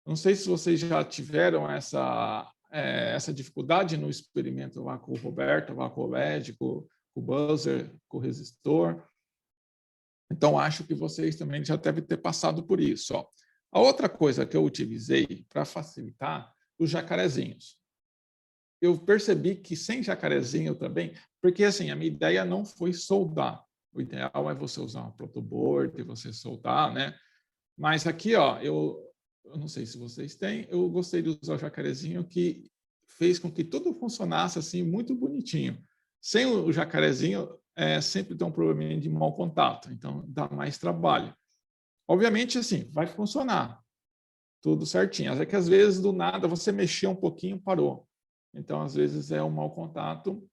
Não sei se vocês já tiveram essa dificuldade no experimento lá com o Roberto, lá com o LED, com o buzzer, com o resistor. Então, acho que vocês também já devem ter passado por isso. Ó. A outra coisa que eu utilizei para facilitar, os jacarezinhos. Eu percebi que sem jacarezinho também, porque assim, a minha ideia não foi soldar. O ideal é você usar uma protoboard e você soldar, né? Mas aqui, ó, eu não sei se vocês têm, eu gostei de usar o jacarezinho que fez com que tudo funcionasse assim muito bonitinho. Sem o jacarezinho, sempre tem um probleminha de mau contato, então dá mais trabalho. Obviamente, assim, vai funcionar tudo certinho. É que às vezes, do nada, você mexeu um pouquinho, parou. Então, às vezes, é um mau contato.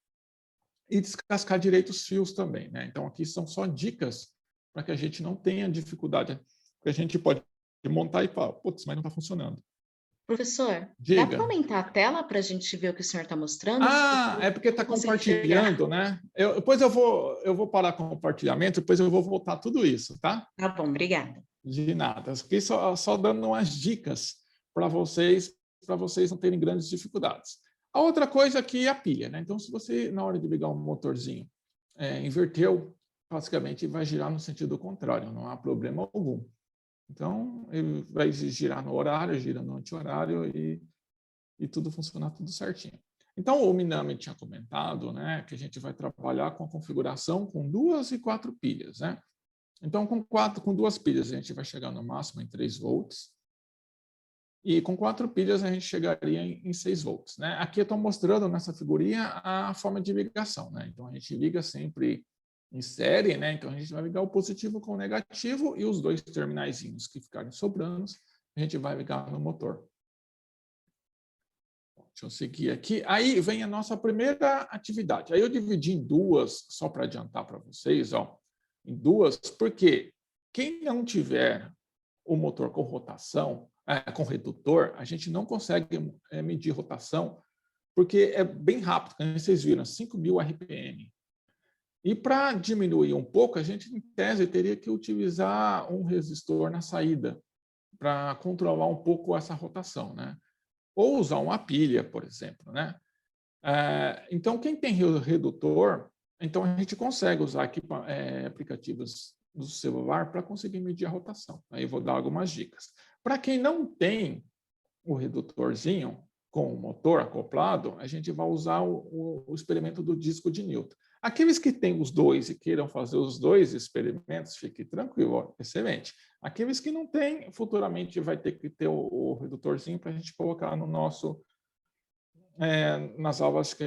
E descascar direito os fios também, né? Então, aqui são só dicas para que a gente não tenha dificuldade. Porque a gente pode montar e falar, putz, mas não está funcionando. Professor, dá para Diga. aumentar a tela para a gente ver o que o senhor está mostrando? Ah, é porque está compartilhando, né? Depois eu vou parar com o compartilhamento, depois eu vou voltar tudo isso, tá? Tá bom, obrigada. De nada. Aqui só dando umas dicas para vocês não terem grandes dificuldades. A outra coisa aqui é a pilha, né? Então, se você, na hora de ligar um motorzinho, inverteu, basicamente vai girar no sentido contrário, não há problema algum. Então, ele vai girar no horário, gira no anti-horário e tudo funcionar tudo certinho. Então, o Minami tinha comentado, né, que a gente vai trabalhar com a configuração com 2 e 4 pilhas, né? Então, com 2 pilhas, a gente vai chegar no máximo em 3 volts. E com 4 pilhas, a gente chegaria em 6 volts. Né? Aqui eu estou mostrando nessa figurinha a forma de ligação. Né? Então, a gente liga sempre em série. Né? Então, a gente vai ligar o positivo com o negativo e os 2 terminaizinhos que ficarem sobrando, a gente vai ligar no motor. Deixa eu seguir aqui. Aí vem a nossa primeira atividade. Aí eu dividi em 2, só para adiantar para vocês, ó, em 2, porque quem não tiver o motor com rotação, com redutor, a gente não consegue medir rotação, porque é bem rápido, como vocês viram, 5.000 RPM. E para diminuir um pouco, a gente, em tese, teria que utilizar um resistor na saída, para controlar um pouco essa rotação, né? Ou usar uma pilha, por exemplo, né? Então, quem tem redutor, então a gente consegue usar aqui aplicativos do celular para conseguir medir a rotação. Aí eu vou dar algumas dicas. Para quem não tem o redutorzinho com o motor acoplado, a gente vai usar o experimento do disco de Newton. Aqueles que têm os 2 e queiram fazer os 2 experimentos, fique tranquilo, ó, excelente. Aqueles que não têm, futuramente vai ter que ter o redutorzinho para a gente colocar no nosso nas aulas que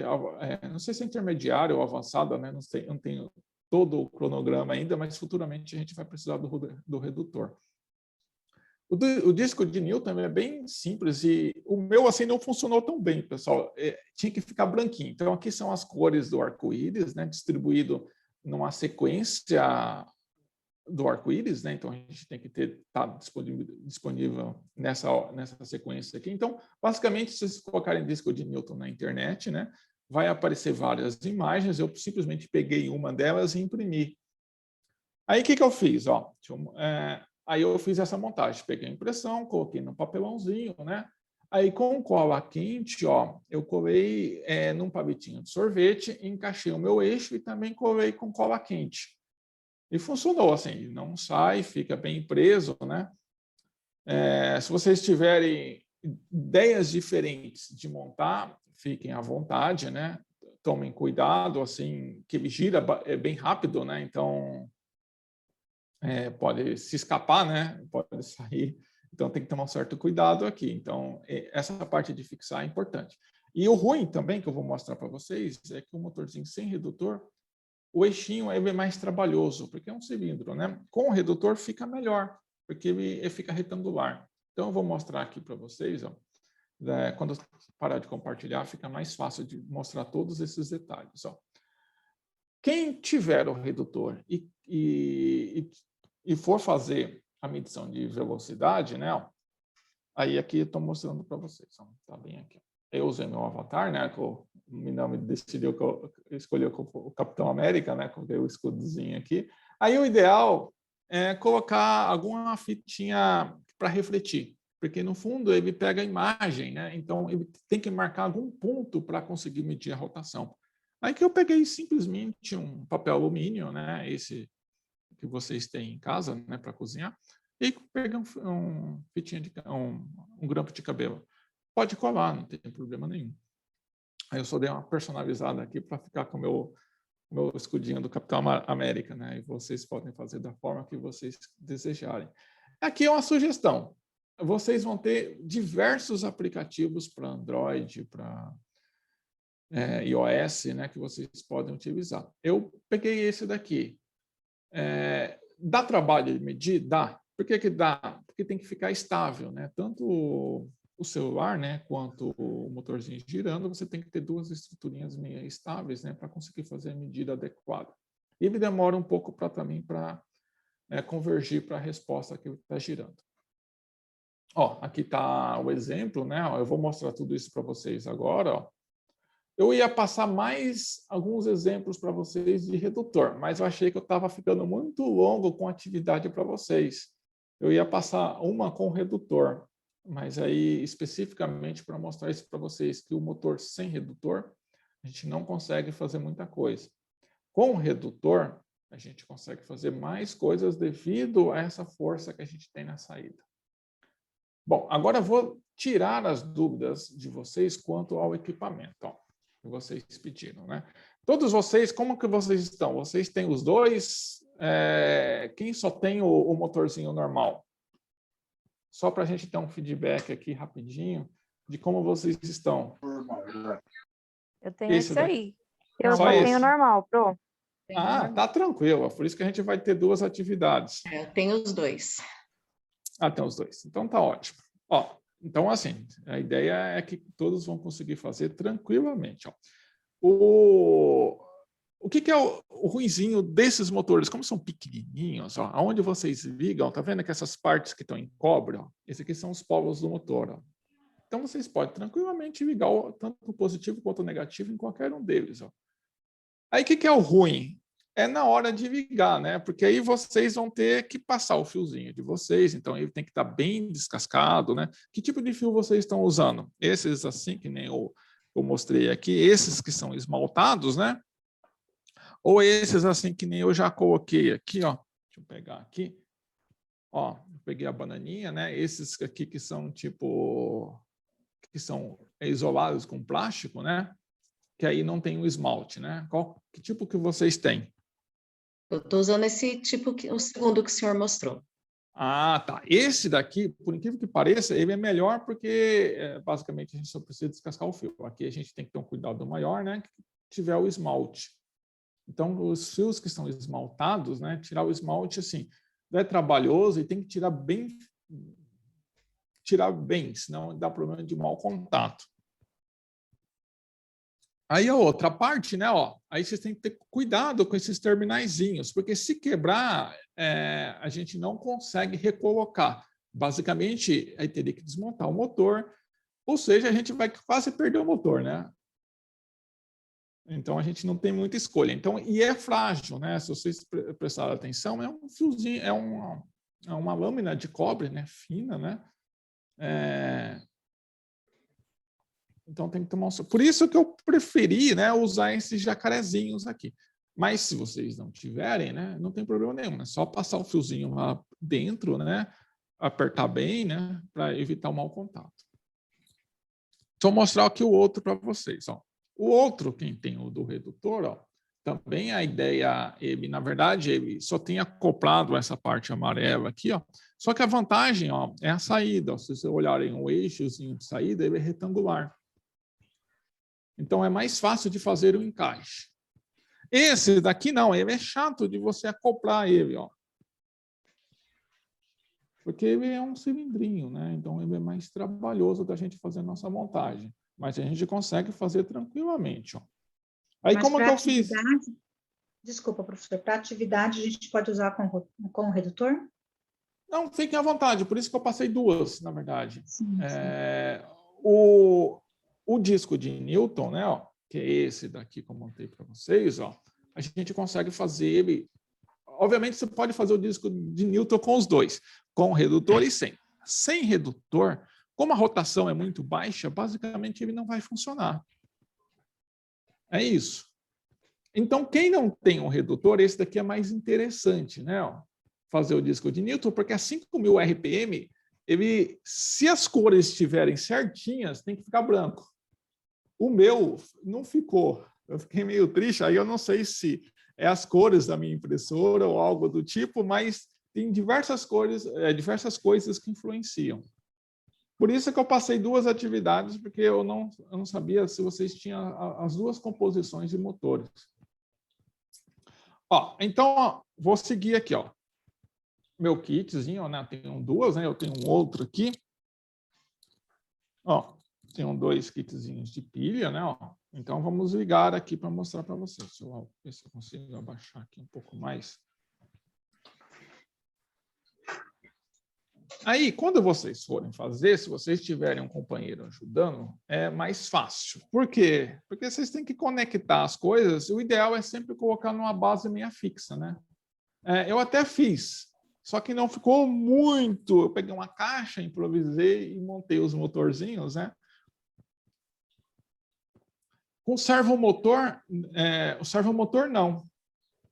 não sei se é intermediária ou avançada, né? Não tenho todo o cronograma ainda, mas futuramente a gente vai precisar do redutor. O disco de Newton é bem simples e o meu assim não funcionou tão bem, pessoal. Tinha que ficar branquinho. Então aqui são as cores do arco-íris, né? Distribuído numa sequência do arco-íris, né? Então a gente tem que estar disponível nessa sequência aqui. Então, basicamente, se vocês colocarem disco de Newton na internet, né, vai aparecer várias imagens. Eu simplesmente peguei uma delas e imprimi. Aí o que eu fiz? Ó, aí eu fiz essa montagem, peguei a impressão, coloquei no papelãozinho, né? Aí com cola quente, ó, eu colei num palitinho de sorvete, encaixei o meu eixo e também colei com cola quente. E funcionou, assim, não sai, fica bem preso, né? Se vocês tiverem ideias diferentes de montar, fiquem à vontade, né? Tomem cuidado, assim, que ele gira bem rápido, né? Então, pode se escapar, né? Pode sair. Então, tem que tomar um certo cuidado aqui. Então, essa parte de fixar é importante. E o ruim também, que eu vou mostrar para vocês, é que o motorzinho sem redutor, o eixinho é mais trabalhoso, porque é um cilindro, né? Com o redutor fica melhor, porque ele fica retangular. Então, eu vou mostrar aqui para vocês, ó, quando eu parar de compartilhar, fica mais fácil de mostrar todos esses detalhes. Ó. Quem tiver o redutor e for fazer a medição de velocidade, né? Ó, aí aqui eu estou mostrando para vocês. Está bem aqui. Eu usei meu avatar, né? O Minami decidiu que eu escolhi o Capitão América, né? Coloquei o escudozinho aqui. Aí o ideal colocar alguma fitinha para refletir, porque no fundo ele pega a imagem, né? Então ele tem que marcar algum ponto para conseguir medir a rotação. Aí que eu peguei simplesmente um papel alumínio, né? Esse que vocês têm em casa, né, para cozinhar, e peguei um grampo de cabelo. Pode colar, não tem problema nenhum. Aí eu só dei uma personalizada aqui para ficar com o meu escudinho do Capitão América, né? E vocês podem fazer da forma que vocês desejarem. Aqui é uma sugestão. Vocês vão ter diversos aplicativos para Android, para iOS, né, que vocês podem utilizar. Eu peguei esse daqui. Dá trabalho de medir? Dá. Por que dá? Porque tem que ficar estável, né? Tanto o celular, né, quanto o motorzinho girando, você tem que ter duas estruturinhas meio estáveis, né, para conseguir fazer a medida adequada. E ele demora um pouco para convergir para a resposta que está girando. Ó, aqui está o exemplo, né? Ó, eu vou mostrar tudo isso para vocês agora. Ó. Eu ia passar mais alguns exemplos para vocês de redutor, mas eu achei que eu estava ficando muito longo com a atividade para vocês. Eu ia passar uma com redutor, mas aí especificamente para mostrar isso para vocês, que o motor sem redutor, a gente não consegue fazer muita coisa. Com o redutor, a gente consegue fazer mais coisas devido a essa força que a gente tem na saída. Bom, agora eu vou tirar as dúvidas de vocês quanto ao equipamento, ó, que vocês pediram, né? Todos vocês, como que vocês estão? Vocês têm os dois? Quem só tem o motorzinho normal? Só para a gente ter um feedback aqui rapidinho de como vocês estão. Eu tenho esse aí. Eu Só só esse? tenho normal, Pro. Tá tranquilo. Por isso que a gente vai ter duas atividades. Eu tenho os dois. Tem os dois. Então tá ótimo. Ó, então, assim, a ideia é que todos vão conseguir fazer tranquilamente. Ó. O que é o ruinzinho desses motores? Como são pequenininhos, ó, aonde vocês ligam, tá vendo que essas partes que estão em cobre, ó, esses aqui são os polos do motor. Ó. Então, vocês podem tranquilamente ligar tanto o positivo quanto o negativo em qualquer um deles. Ó. Aí, o que é o ruim? É na hora de ligar, né? Porque aí vocês vão ter que passar o fiozinho de vocês, então ele tem que estar bem descascado, né? Que tipo de fio vocês estão usando? Esses assim, que nem eu mostrei aqui, esses que são esmaltados, né? Ou esses assim, que nem eu já coloquei aqui, ó. Deixa eu pegar aqui. Ó, eu peguei a bananinha, né? Esses aqui que são tipo... que são isolados com plástico, né? Que aí não tem o esmalte, né? Que tipo que vocês têm? Eu estou usando esse tipo, o segundo que o senhor mostrou. Tá. Esse daqui, por incrível que pareça, ele é melhor porque, basicamente, a gente só precisa descascar o fio. Aqui a gente tem que ter um cuidado maior, né? Que tiver o esmalte. Então, os fios que estão esmaltados, né? Tirar o esmalte, assim, é trabalhoso e tem que tirar bem, senão dá problema de mau contato. Aí a outra parte, né? Ó, aí vocês têm que ter cuidado com esses terminaizinhos, porque se quebrar, a gente não consegue recolocar. Basicamente, aí teria que desmontar o motor, ou seja, a gente vai quase perder o motor, né? Então a gente não tem muita escolha. Então, e é frágil, né? Se vocês prestarem atenção, é um fiozinho, é uma lâmina de cobre, né? Fina, né? Então tem que tomar Por isso que eu preferi, né, usar esses jacarezinhos aqui. Mas se vocês não tiverem, né, não tem problema nenhum. É só passar o fiozinho lá dentro, né, apertar bem, né, para evitar o mau contato. Deixa eu mostrar aqui o outro para vocês. Ó. O outro, quem tem o do redutor, ó, também a ideia, ele, na verdade, ele só tem acoplado essa parte amarela aqui, ó. Só que a vantagem, ó, é a saída. Ó. Se vocês olharem o eixozinho de saída, ele é retangular. Então, é mais fácil de fazer o encaixe. Esse daqui não, ele é chato de você acoplar ele, ó. Porque ele é um cilindrinho, né? Então, ele é mais trabalhoso da gente fazer a nossa montagem. Mas a gente consegue fazer tranquilamente, ó. Aí, como que eu fiz? Desculpa, professor. Para atividade, a gente pode usar com o redutor? Não, fiquem à vontade. Por isso que eu passei duas, na verdade. Sim. O disco de Newton, né, ó, que é esse daqui que eu montei para vocês, ó, a gente consegue fazer ele. obviamente, você pode fazer o disco de Newton com os dois, com redutor e sem. Sem redutor, como a rotação é muito baixa, basicamente ele não vai funcionar. É isso. Então, quem não tem um redutor, esse daqui é mais interessante, né? Ó, fazer o disco de Newton, porque a 5.000 RPM, ele, se as cores estiverem certinhas, tem que ficar branco. O meu não ficou. Eu fiquei meio triste, aí eu não sei se é as cores da minha impressora ou algo do tipo, mas tem diversas cores, diversas coisas que influenciam. Por isso que eu passei 2 atividades, porque eu não sabia se vocês tinham as 2 composições de motores. Ó, então, ó, vou seguir aqui, ó. Meu kitzinho, né? Tenho 2, né? Eu tenho um outro aqui. Ó, tenho 2 kitzinhos de pilha, né? Ó. Então, vamos ligar aqui para mostrar para vocês. Deixa eu ver se eu consigo abaixar aqui um pouco mais. Aí, quando vocês forem fazer, se vocês tiverem um companheiro ajudando, é mais fácil. Por quê? Porque vocês têm que conectar as coisas. O ideal é sempre colocar numa base meia fixa, né? Eu até fiz, só que não ficou muito. Eu peguei uma caixa, improvisei e montei os motorzinhos, né? Com o servomotor não.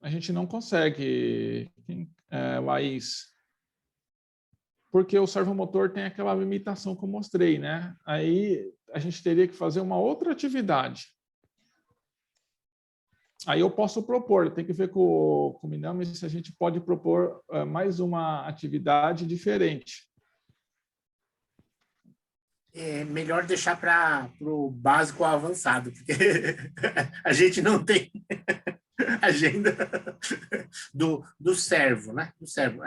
A gente não consegue, Laís, porque o servomotor tem aquela limitação que eu mostrei, né? Aí a gente teria que fazer uma outra atividade. Aí eu posso propor, tem que ver com o Minami se a gente pode propor mais uma atividade diferente. É melhor deixar para o básico ao avançado, porque a gente não tem agenda do servo, né? Do servo.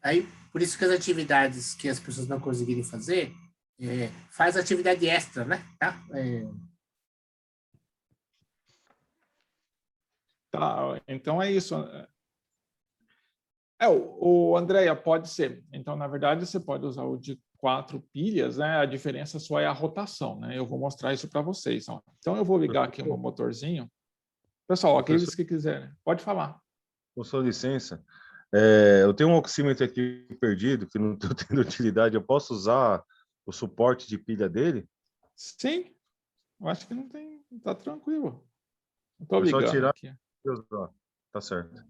Aí, por isso que as atividades que as pessoas não conseguirem fazer, faz atividade extra, né? Tá? Tá, então é isso. O Andréia, pode ser. Então, na verdade, você pode usar o de 4 pilhas, né? A diferença só é a rotação, né? Eu vou mostrar isso para vocês. Ó. Então, eu vou ligar aqui o motorzinho. Pessoal, aqueles que quiserem, pode falar. Com sua licença, eu tenho um oxímetro aqui perdido, que não estou tendo utilidade. Eu posso usar o suporte de pilha dele? Sim, eu acho que não tem, tá tranquilo. Estou É só ligando tirar aqui. e usar. Tá certo.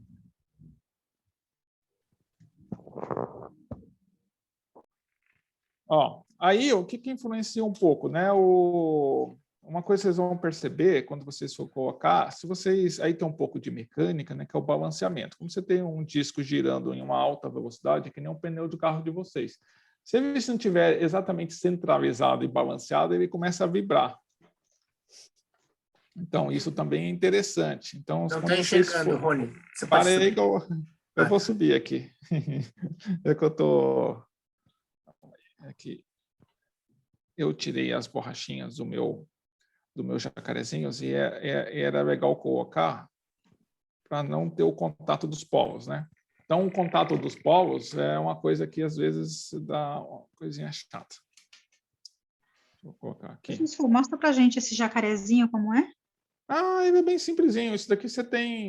Ó, aí, o que influencia um pouco, né? Uma coisa que vocês vão perceber quando vocês for colocar, se vocês... Aí tem um pouco de mecânica, né? Que é o balanceamento. Como você tem um disco girando em uma alta velocidade, que nem um pneu do carro de vocês. Se ele não estiver exatamente centralizado e balanceado, ele começa a vibrar. Então, isso também é interessante. Então, não estou enxergando, Rony. Você pode parei que eu vou subir aqui. É que eu estou... Aqui. Eu tirei as borrachinhas do meu jacarezinhos e era legal colocar para não ter o contato dos polos, né? Então, o contato dos polos é uma coisa que às vezes dá uma coisinha chata. Vou colocar aqui. Professor, mostra para a gente esse jacarezinho como é. Ele é bem simplesinho. Isso daqui você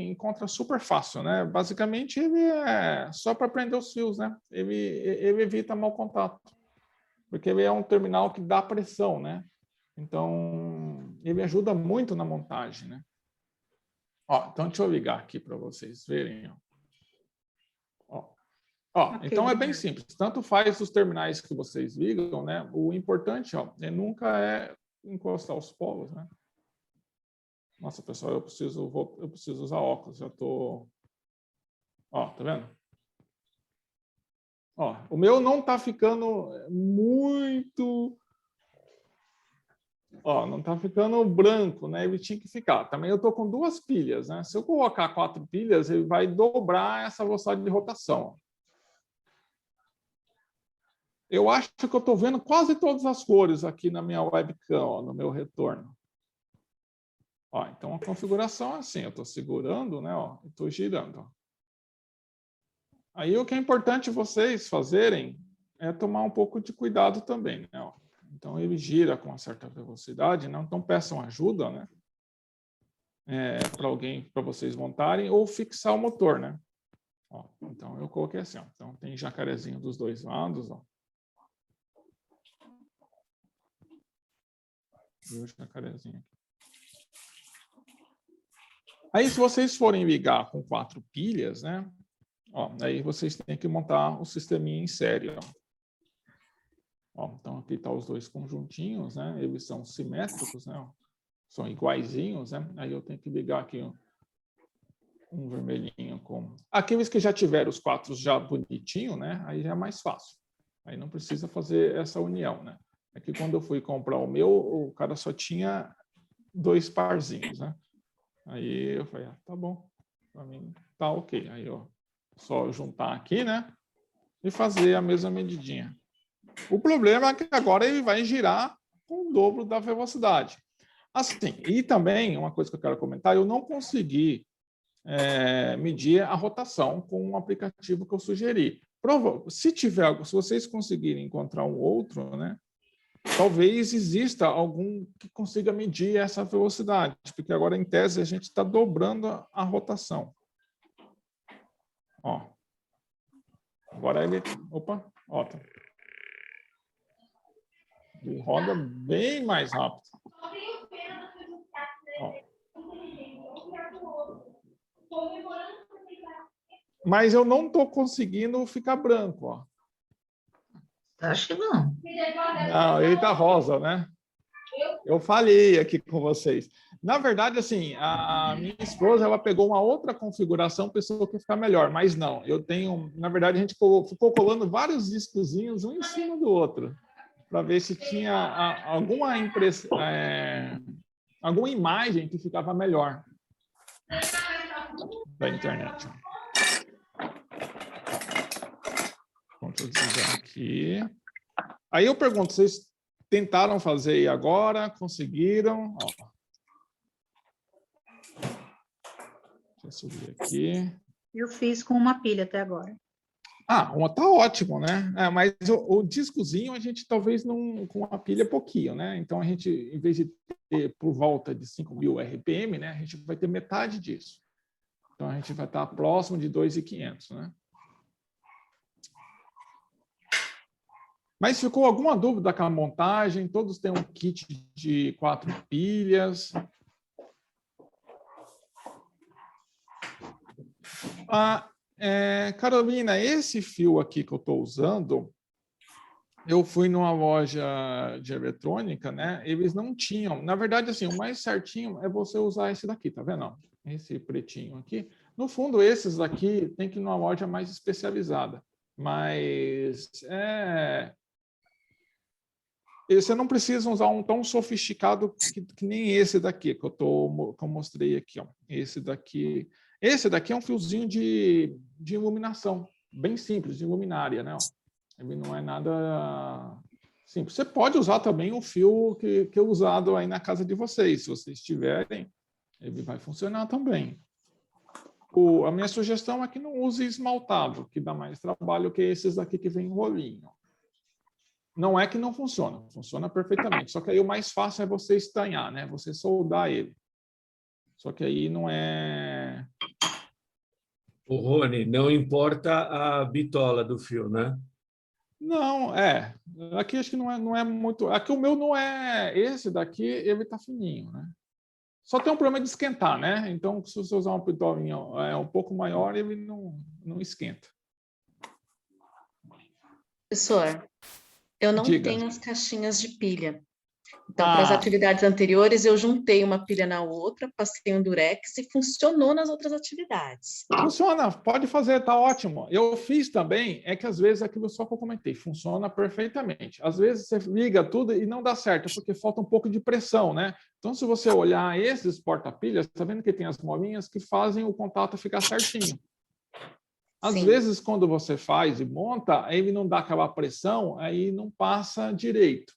encontra super fácil, né? Basicamente, ele é só para prender os fios, né? Ele evita mau contato. Porque ele é um terminal que dá pressão, né? Então, ele ajuda muito na montagem, né? Ó, então, deixa eu ligar aqui para vocês verem. Okay, então, é bem simples. Tanto faz os terminais que vocês ligam, né? O importante, nunca é encostar os polos, né? Nossa, pessoal, eu preciso usar óculos. Já tô... Ó, tá vendo? Ó, o meu não está ficando muito... Ó, não está ficando branco, né? Ele tinha que ficar. Também eu estou com 2 pilhas, né? Se eu colocar 4 pilhas, ele vai dobrar essa velocidade de rotação. Eu acho que eu estou vendo quase todas as cores aqui na minha webcam, ó, no meu retorno. Ó, então a configuração é assim, eu estou segurando, né? Estou girando. Ó. Aí o que é importante vocês fazerem é tomar um pouco de cuidado também, né? Ó. Então ele gira com uma certa velocidade, né? Então peçam ajuda, né? para vocês montarem, ou fixar o motor, né? Ó, então, eu coloquei assim, ó. Então, tem jacarezinho dos dois lados, ó. E o jacarezinho aqui. Aí, se vocês forem ligar com 4 pilhas, né? Ó, aí vocês têm que montar o sisteminha em série, ó. Ó, então, aqui tá os dois conjuntinhos, né? Eles são simétricos, né? São iguaizinhos, né? Aí eu tenho que ligar aqui um vermelhinho com... Aqueles que já tiveram os 4 já bonitinho, né? Aí já é mais fácil. Aí não precisa fazer essa união, né? É que quando eu fui comprar o meu, o cara só tinha 2 parzinhos, né? Aí eu falei, tá bom, para mim tá ok. Aí, ó, só juntar aqui, né? E fazer a mesma medidinha. O problema é que agora ele vai girar com o dobro da velocidade. Assim, e também, uma coisa que eu quero comentar, eu não consegui medir a rotação com um aplicativo que eu sugeri. Se vocês conseguirem encontrar um outro, né? Talvez exista algum que consiga medir essa velocidade, porque agora, em tese, a gente está dobrando a rotação. Ó. Agora ele... Opa, ó. Ele roda bem mais rápido. Ó. Mas eu não estou conseguindo ficar branco, ó. Acho que não. Não, ele tá rosa, né? Eu falei aqui com vocês. Na verdade, assim, a minha esposa, ela pegou uma outra configuração, pensou que ia ficar melhor, mas não. Eu tenho, na verdade, a gente ficou colando vários discozinhos, um em cima do outro, para ver se tinha alguma alguma imagem que ficava melhor da internet. Vamos desligar aqui. Aí eu pergunto, vocês tentaram fazer e agora? Conseguiram? Ó. Deixa eu subir aqui. Eu fiz com uma pilha até agora. Tá ótimo, né? Mas o discozinho a gente talvez não, com a pilha pouquinho, né? Então a gente, em vez de ter por volta de 5.000 RPM, né? A gente vai ter metade disso. Então a gente vai estar próximo de 2.500, né? Mas ficou alguma dúvida com a montagem? Todos têm um kit de 4 pilhas. Carolina, esse fio aqui que eu estou usando, eu fui numa loja de eletrônica, né? Eles não tinham. Na verdade, assim, o mais certinho é você usar esse daqui, tá vendo? Esse pretinho aqui. No fundo, esses aqui tem que ir numa loja mais especializada. Mas você não precisa usar um tão sofisticado que nem esse daqui, que eu mostrei aqui. Ó. Esse daqui é um fiozinho de iluminação, bem simples, de luminária, né? Ó. Ele não é nada simples. Você pode usar também o fio que é usado aí na casa de vocês. Se vocês tiverem, ele vai funcionar também. A minha sugestão é que não use esmaltado, que dá mais trabalho que esses aqui que vem em rolinho. Não é que não funciona, funciona perfeitamente. Só que aí o mais fácil é você estanhar, né? Você soldar ele. Só que aí não é... O Rony, não importa a bitola do fio, né? Não, aqui acho que não é muito... Aqui o meu não é... Esse daqui, ele tá fininho, né? Só tem um problema de esquentar, né? Então, se você usar uma bitolinha um pouco maior, ele não esquenta. Professor, eu não Diga. tenho as caixinhas de pilha. Então, para as atividades anteriores, eu juntei uma pilha na outra, passei um durex e funcionou nas outras atividades. Funciona, pode fazer, tá ótimo. Eu fiz também, é que às vezes aquilo só que eu comentei, funciona perfeitamente. Às vezes você liga tudo e não dá certo, porque falta um pouco de pressão, né? Então, se você olhar esses porta-pilhas, tá vendo que tem as molinhas que fazem o contato ficar certinho. Às Sim. vezes, quando você faz e monta, ele não dá aquela pressão, aí não passa direito.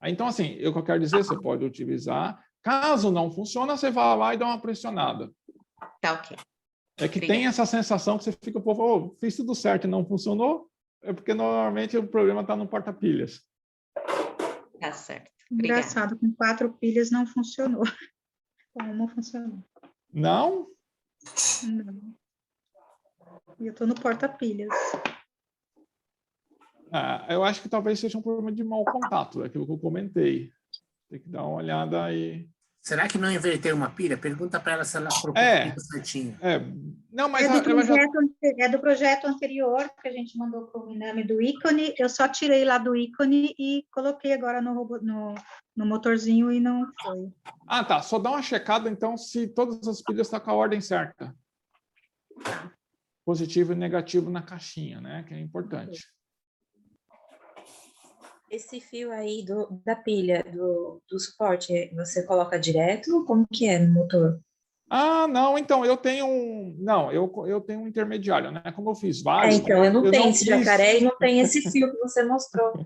Então, assim, o que eu quero dizer, você pode utilizar. Caso não funcione, você vai lá e dá uma pressionada. Tá ok. É que tem essa sensação que você fica, pô, fiz tudo certo e não funcionou, é porque normalmente o problema está no porta-pilhas. Tá certo. Obrigada. Engraçado, com 4 pilhas não funcionou. Com uma funcionou. Não? Não. E eu estou no porta-pilhas. Eu acho que talvez seja um problema de mau contato, é aquilo que eu comentei. Tem que dar uma olhada aí. Será que não inverteu uma pilha? Pergunta para ela se ela colocou a pilha certinho. Não, mas É do projeto anterior que a gente mandou para o Minami do ícone. Eu só tirei lá do ícone e coloquei agora no motorzinho e não foi. Tá. Só dá uma checada, então, se todas as pilhas estão com a ordem certa. Positivo e negativo na caixinha, né? Que é importante. Esse fio aí da pilha, do suporte, você coloca direto? Como que é no motor? Não, então, eu tenho eu tenho um intermediário, né? Como eu fiz vários... Então, eu não tenho esse jacaré e não tem esse fio que você mostrou.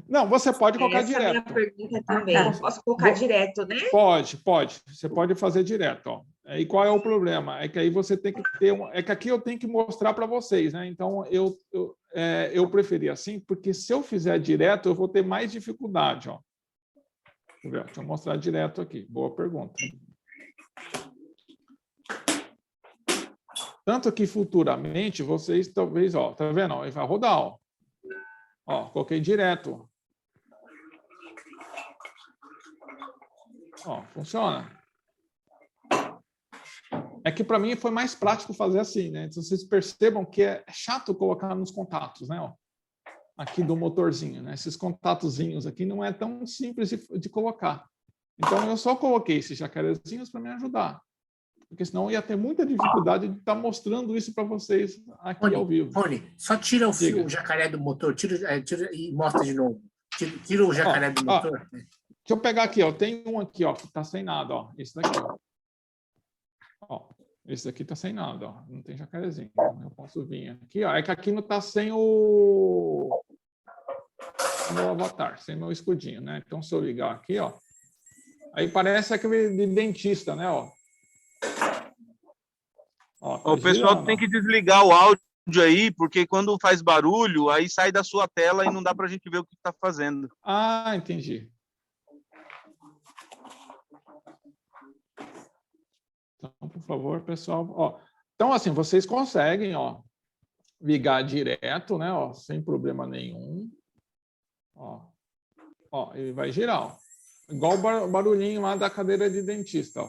Não, você pode colocar direto. Essa é a minha pergunta também. Posso colocar direto, né? Pode. Você pode fazer direto, ó. E qual é o problema? É que aí você tem que ter... É que aqui eu tenho que mostrar para vocês, né? Então, eu preferi assim, porque se eu fizer direto, eu vou ter mais dificuldade, ó. Deixa eu mostrar direto aqui. Boa pergunta. Tanto que futuramente vocês talvez, ó, tá vendo? Ele vai rodar, ó. Ó, coloquei direto. Ó, funciona. É que para mim foi mais prático fazer assim, né? Então vocês percebam que é chato colocar nos contatos, né? Ó, aqui do motorzinho, né? Esses contatozinhos aqui não é tão simples de colocar. Então eu só coloquei esses jacarezinhos para me ajudar. Porque senão eu ia ter muita dificuldade de estar mostrando isso para vocês aqui ao vivo. Rony, só tira o fio, o jacaré do motor, tira e mostra de novo. Tira o jacaré do motor. Deixa eu pegar aqui, ó. Tem um aqui, ó, que está sem nada, ó. Esse daqui, ó. Esse daqui está sem nada, ó. Não tem jacarezinho. Eu posso vir aqui, ó. É que aqui não está sem o meu avatar, sem meu escudinho, né? Então, se eu ligar aqui, ó, aí parece aquele de dentista, né, ó. Tá o pessoal girando. Tem que desligar o áudio aí, porque quando faz barulho, aí sai da sua tela e não dá para a gente ver o que está fazendo. Entendi. Então, por favor, pessoal. Ó, então, assim, vocês conseguem, ó, ligar direto, né, ó, sem problema nenhum. Ó, ele vai girar, ó. Igual o barulhinho lá da cadeira de dentista, ó.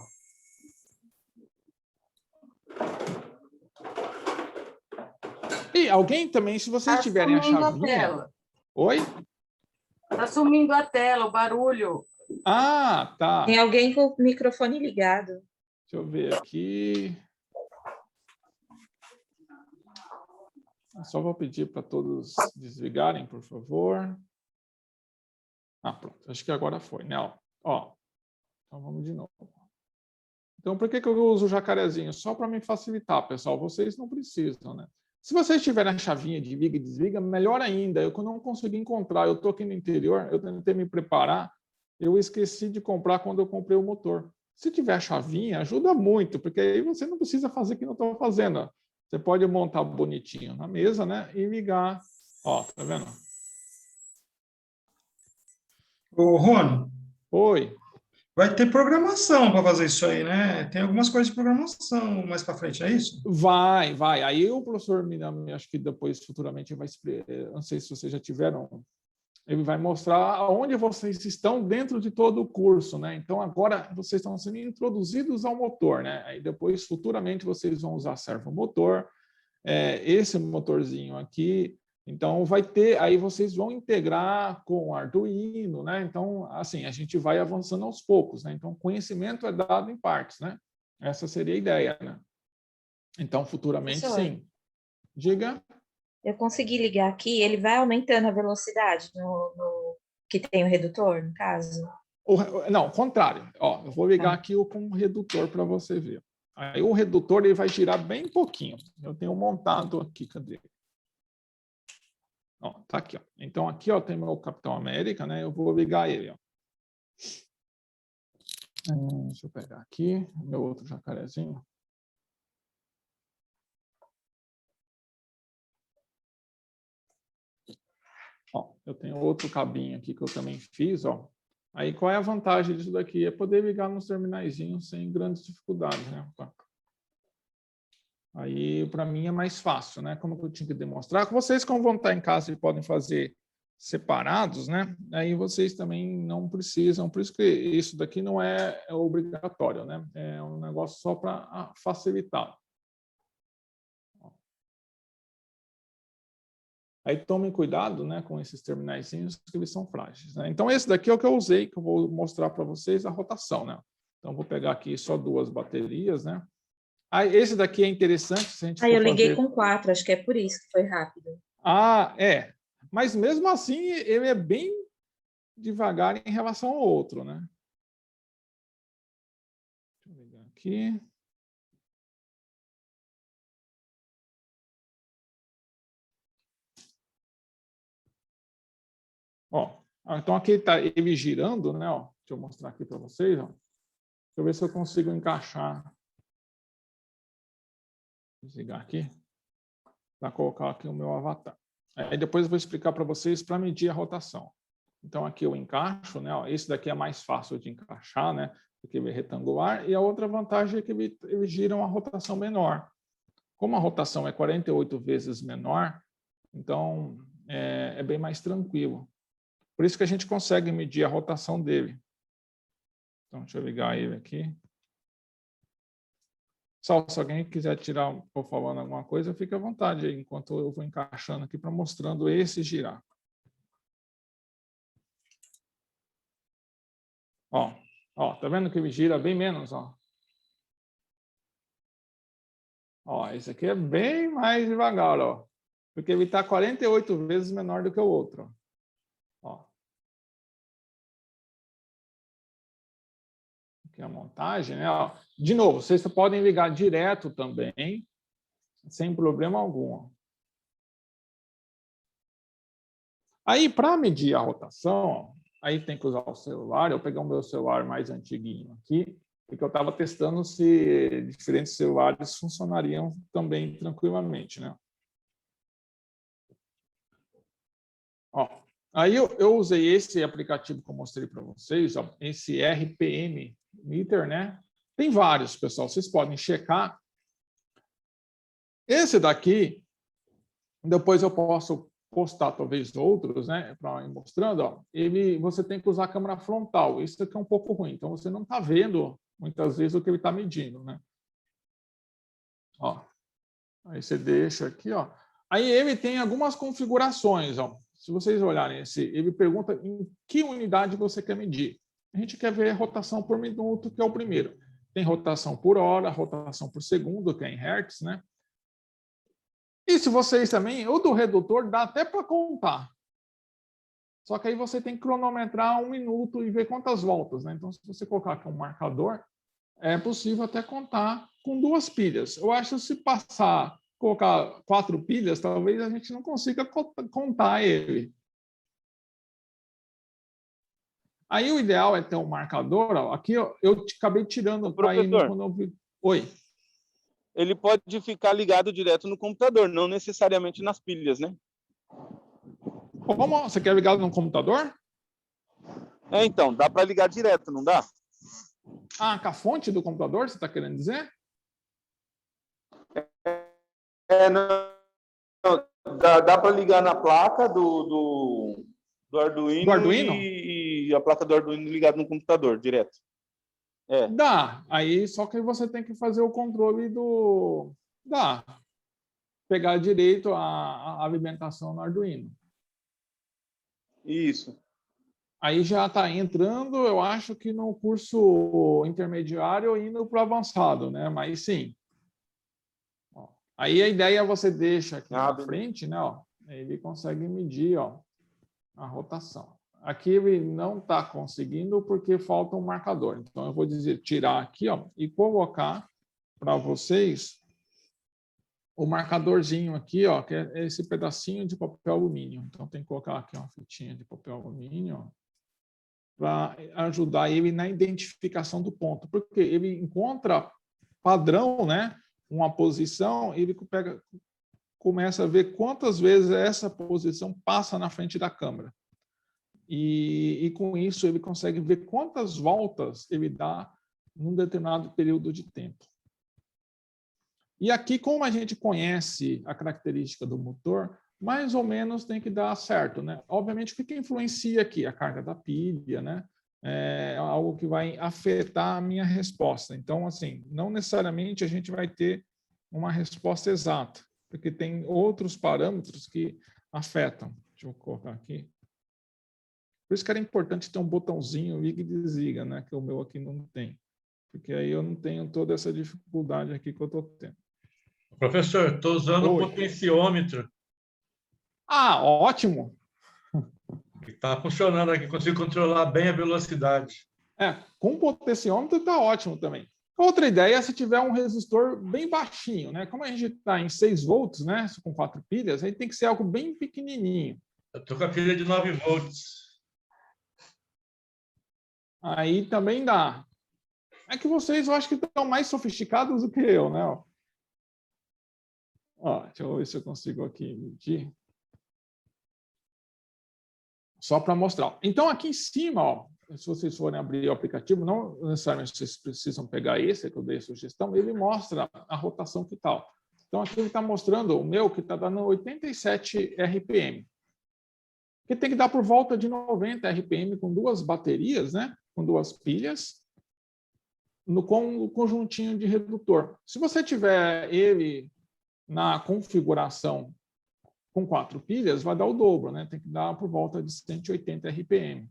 E alguém também, se vocês tiverem a chavinha... Oi? Está sumindo a tela, o barulho. Tá. Tem alguém com o microfone ligado. Deixa eu ver aqui. Só vou pedir para todos desligarem, por favor. Pronto. Acho que agora foi, né? Ó. Então vamos de novo. Então, por que eu uso o jacarezinho? Só para me facilitar, pessoal. Vocês não precisam, né? Se vocês tiverem a chavinha de liga e desliga, melhor ainda. Eu não consegui encontrar. Eu estou aqui no interior, eu tentei me preparar. Eu esqueci de comprar quando eu comprei o motor. Se tiver a chavinha, ajuda muito, porque aí você não precisa fazer o que eu estou fazendo. Ó. Você pode montar bonitinho na mesa, né? E ligar. Ó, tá vendo? Ô, Rony. Oi. Vai ter programação para fazer isso aí, né? Tem algumas coisas de programação mais para frente, é isso? Vai. Aí o professor Minami, acho que depois, futuramente, vai explicar. Não sei se vocês já tiveram. Ele vai mostrar onde vocês estão dentro de todo o curso, né? Então, agora vocês estão sendo introduzidos ao motor, né? Aí depois, futuramente, vocês vão usar servomotor, esse motorzinho aqui. Então, vai ter, aí vocês vão integrar com Arduino, né? Então, assim, a gente vai avançando aos poucos, né? Então, conhecimento é dado em partes, né? Essa seria a ideia, né? Então, futuramente, Professor, sim. Diga. Eu consegui ligar aqui, ele vai aumentando a velocidade no que tem o redutor, no caso? Não, contrário. Ó, eu vou ligar aqui com o redutor para você ver. Aí o redutor ele vai girar bem pouquinho. Eu tenho montado aqui, cadê? Ó, tá aqui, ó. Então aqui, ó, tem meu Capitão América, né? Eu vou ligar ele, ó. Deixa eu pegar aqui meu outro jacarezinho. Ó, eu tenho outro cabinho aqui que eu também fiz, ó. Aí, qual é a vantagem disso daqui? É poder ligar nos terminaizinhos sem grandes dificuldades, né? Aí, para mim, é mais fácil, né? Como eu tinha que demonstrar, que vocês, como vão estar em casa e podem fazer separados, né? Aí vocês também não precisam, por isso que isso daqui não é obrigatório, né? É um negócio só para facilitar. Aí tomem cuidado, né, com esses terminaizinhos, que eles são frágeis, né? Então, esse daqui é o que eu usei, que eu vou mostrar para vocês a rotação, né? Então, vou pegar aqui só 2 baterias, né? Aí, esse daqui é interessante, se a gente Aí eu for liguei fazer... com 4, acho que é por isso que foi rápido. Ah, é. Mas, mesmo assim, ele é bem devagar em relação ao outro, né? Deixa eu ligar aqui. Ó, então aqui está ele girando, né? Ó, deixa eu mostrar aqui para vocês. Ó. Deixa eu ver se eu consigo encaixar. Desligar aqui. Para colocar aqui o meu avatar. Aí depois eu vou explicar para vocês para medir a rotação. Então aqui eu encaixo, né? Ó, esse daqui é mais fácil de encaixar, né? Porque ele é retangular. E a outra vantagem é que ele gira uma rotação menor. Como a rotação é 48 vezes menor, então é bem mais tranquilo. Por isso que a gente consegue medir a rotação dele. Então, deixa eu ligar ele aqui. Só se alguém quiser tirar ou falando alguma coisa, fique à vontade aí, enquanto eu vou encaixando aqui para mostrando esse girar. Ó, tá vendo que ele gira bem menos, ó. Ó, esse aqui é bem mais devagar, ó. Porque ele está 48 vezes menor do que o outro. Ó. Aqui a montagem, né? Ó. De novo, vocês podem ligar direto também, sem problema algum. Aí, para medir a rotação, aí tem que usar o celular. Eu peguei o meu celular mais antiguinho aqui, porque eu estava testando se diferentes celulares funcionariam também tranquilamente, né? Ó, aí eu usei esse aplicativo que eu mostrei para vocês, ó, esse RPM Meter, né? Tem vários, pessoal, vocês podem checar. Esse daqui, depois eu posso postar talvez outros, né, para ir mostrando, ó, você tem que usar a câmera frontal. Isso aqui é um pouco ruim, então você não está vendo muitas vezes o que ele está medindo, né? Ó, aí você deixa aqui, ó. Aí ele tem algumas configurações, ó. Se vocês olharem ele pergunta em que unidade você quer medir. A gente quer ver a rotação por minuto, que é o primeiro. Tem rotação por hora, rotação por segundo, que é em hertz, né? E se vocês também, o do redutor dá até para contar. Só que aí você tem que cronometrar 1 minuto e ver quantas voltas, né? Então, se você colocar aqui um marcador, é possível até contar com 2 pilhas. Eu acho que se colocar 4 pilhas, talvez a gente não consiga contar ele. Aí o ideal é ter um marcador. Ó, aqui eu acabei tirando para ir quando eu vi. Oi. Ele pode ficar ligado direto no computador, não necessariamente nas pilhas, né? Como? Você quer ligado no computador? Então, dá para ligar direto, não dá? Ah, com a fonte do computador, você está querendo dizer? Não, dá para ligar na placa do Arduino, do Arduino? E a placa do Arduino ligada no computador, direto. Dá. Aí só que você tem que fazer o controle do... Dá. Pegar direito a alimentação no Arduino. Isso. Aí já está entrando, eu acho que no curso intermediário indo para o avançado, né? Mas sim. Ó, aí a ideia é você deixa aqui na frente, né? Ó, ele consegue medir, ó, a rotação. Aqui ele não está conseguindo porque falta um marcador. Então eu vou tirar aqui, ó, e colocar para vocês o marcadorzinho aqui, ó, que é esse pedacinho de papel alumínio. Então tem que colocar aqui uma fitinha de papel alumínio para ajudar ele na identificação do ponto, porque ele encontra padrão, né, uma posição, ele começa a ver quantas vezes essa posição passa na frente da câmera. e com isso ele consegue ver quantas voltas ele dá num determinado período de tempo. E aqui, como a gente conhece a característica do motor, mais ou menos tem que dar certo, né? Obviamente, o que influencia aqui? A carga da pilha, né? É algo que vai afetar a minha resposta. Então, assim, não necessariamente a gente vai ter uma resposta exata, porque tem outros parâmetros que afetam. Deixa eu colocar aqui. Por isso que era importante ter um botãozinho liga e desliga, né? Que o meu aqui não tem. Porque aí eu não tenho toda essa dificuldade aqui que eu estou tendo. Professor, estou usando o potenciômetro. Ah, ótimo! Está funcionando aqui, consigo controlar bem a velocidade. Com o potenciômetro está ótimo também. Outra ideia é se tiver um resistor bem baixinho, né? Como a gente está em 6 volts, né? Com 4 pilhas, aí tem que ser algo bem pequenininho. Eu estou com a pilha de 9 volts. Aí também dá. É que vocês, eu acho que estão mais sofisticados do que eu, né? Ó, deixa eu ver se eu consigo aqui medir. Só para mostrar. Então, aqui em cima, ó, se vocês forem abrir o aplicativo, não necessariamente vocês precisam pegar esse que eu dei a sugestão, ele mostra a rotação que tal. Então, aqui ele está mostrando o meu, que está dando 87 RPM. Que tem que dar por volta de 90 RPM com 2 baterias, né? Com 2 pilhas, com o conjuntinho de redutor. Se você tiver ele na configuração com 4 pilhas, vai dar o dobro, né? Tem que dar por volta de 180 RPM.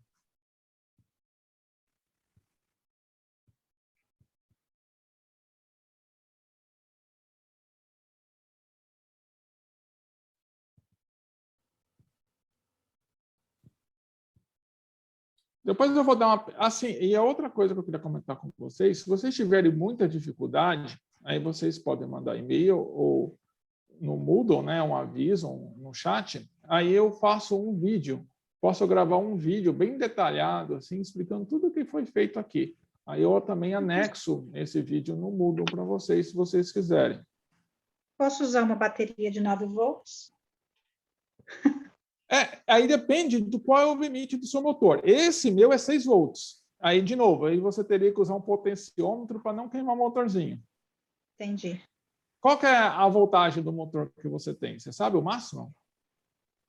Depois eu vou dar uma... Assim, e a outra coisa que eu queria comentar com vocês, se vocês tiverem muita dificuldade, aí vocês podem mandar e-mail ou no Moodle, né, um aviso no chat, aí eu faço um vídeo. Posso gravar um vídeo bem detalhado, assim, explicando tudo o que foi feito aqui. Aí eu também anexo esse vídeo no Moodle para vocês, se vocês quiserem. Posso usar uma bateria de 9 volts? Aí depende de qual é o limite do seu motor. Esse meu é 6 volts. Aí, de novo, aí você teria que usar um potenciômetro para não queimar o motorzinho. Entendi. Qual que é a voltagem do motor que você tem? Você sabe o máximo?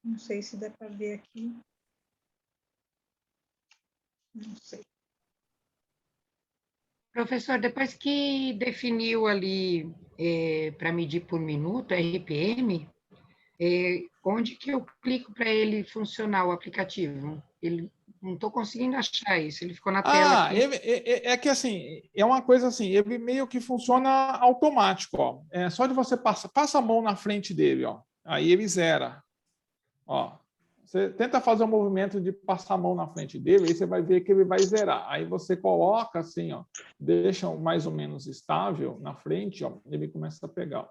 Não sei se dá para ver aqui. Não sei. Professor, depois que definiu ali para medir por minuto, RPM, onde que eu clico para ele funcionar, o aplicativo? Não estou conseguindo achar isso, ele ficou na tela aqui. É que assim, é uma coisa assim, ele meio que funciona automático, ó. É só de você passa a mão na frente dele, ó. Aí ele zera. Ó. Você tenta fazer um movimento de passar a mão na frente dele, aí você vai ver que ele vai zerar. Aí você coloca assim, ó, deixa mais ou menos estável na frente, ó, ele começa a pegar.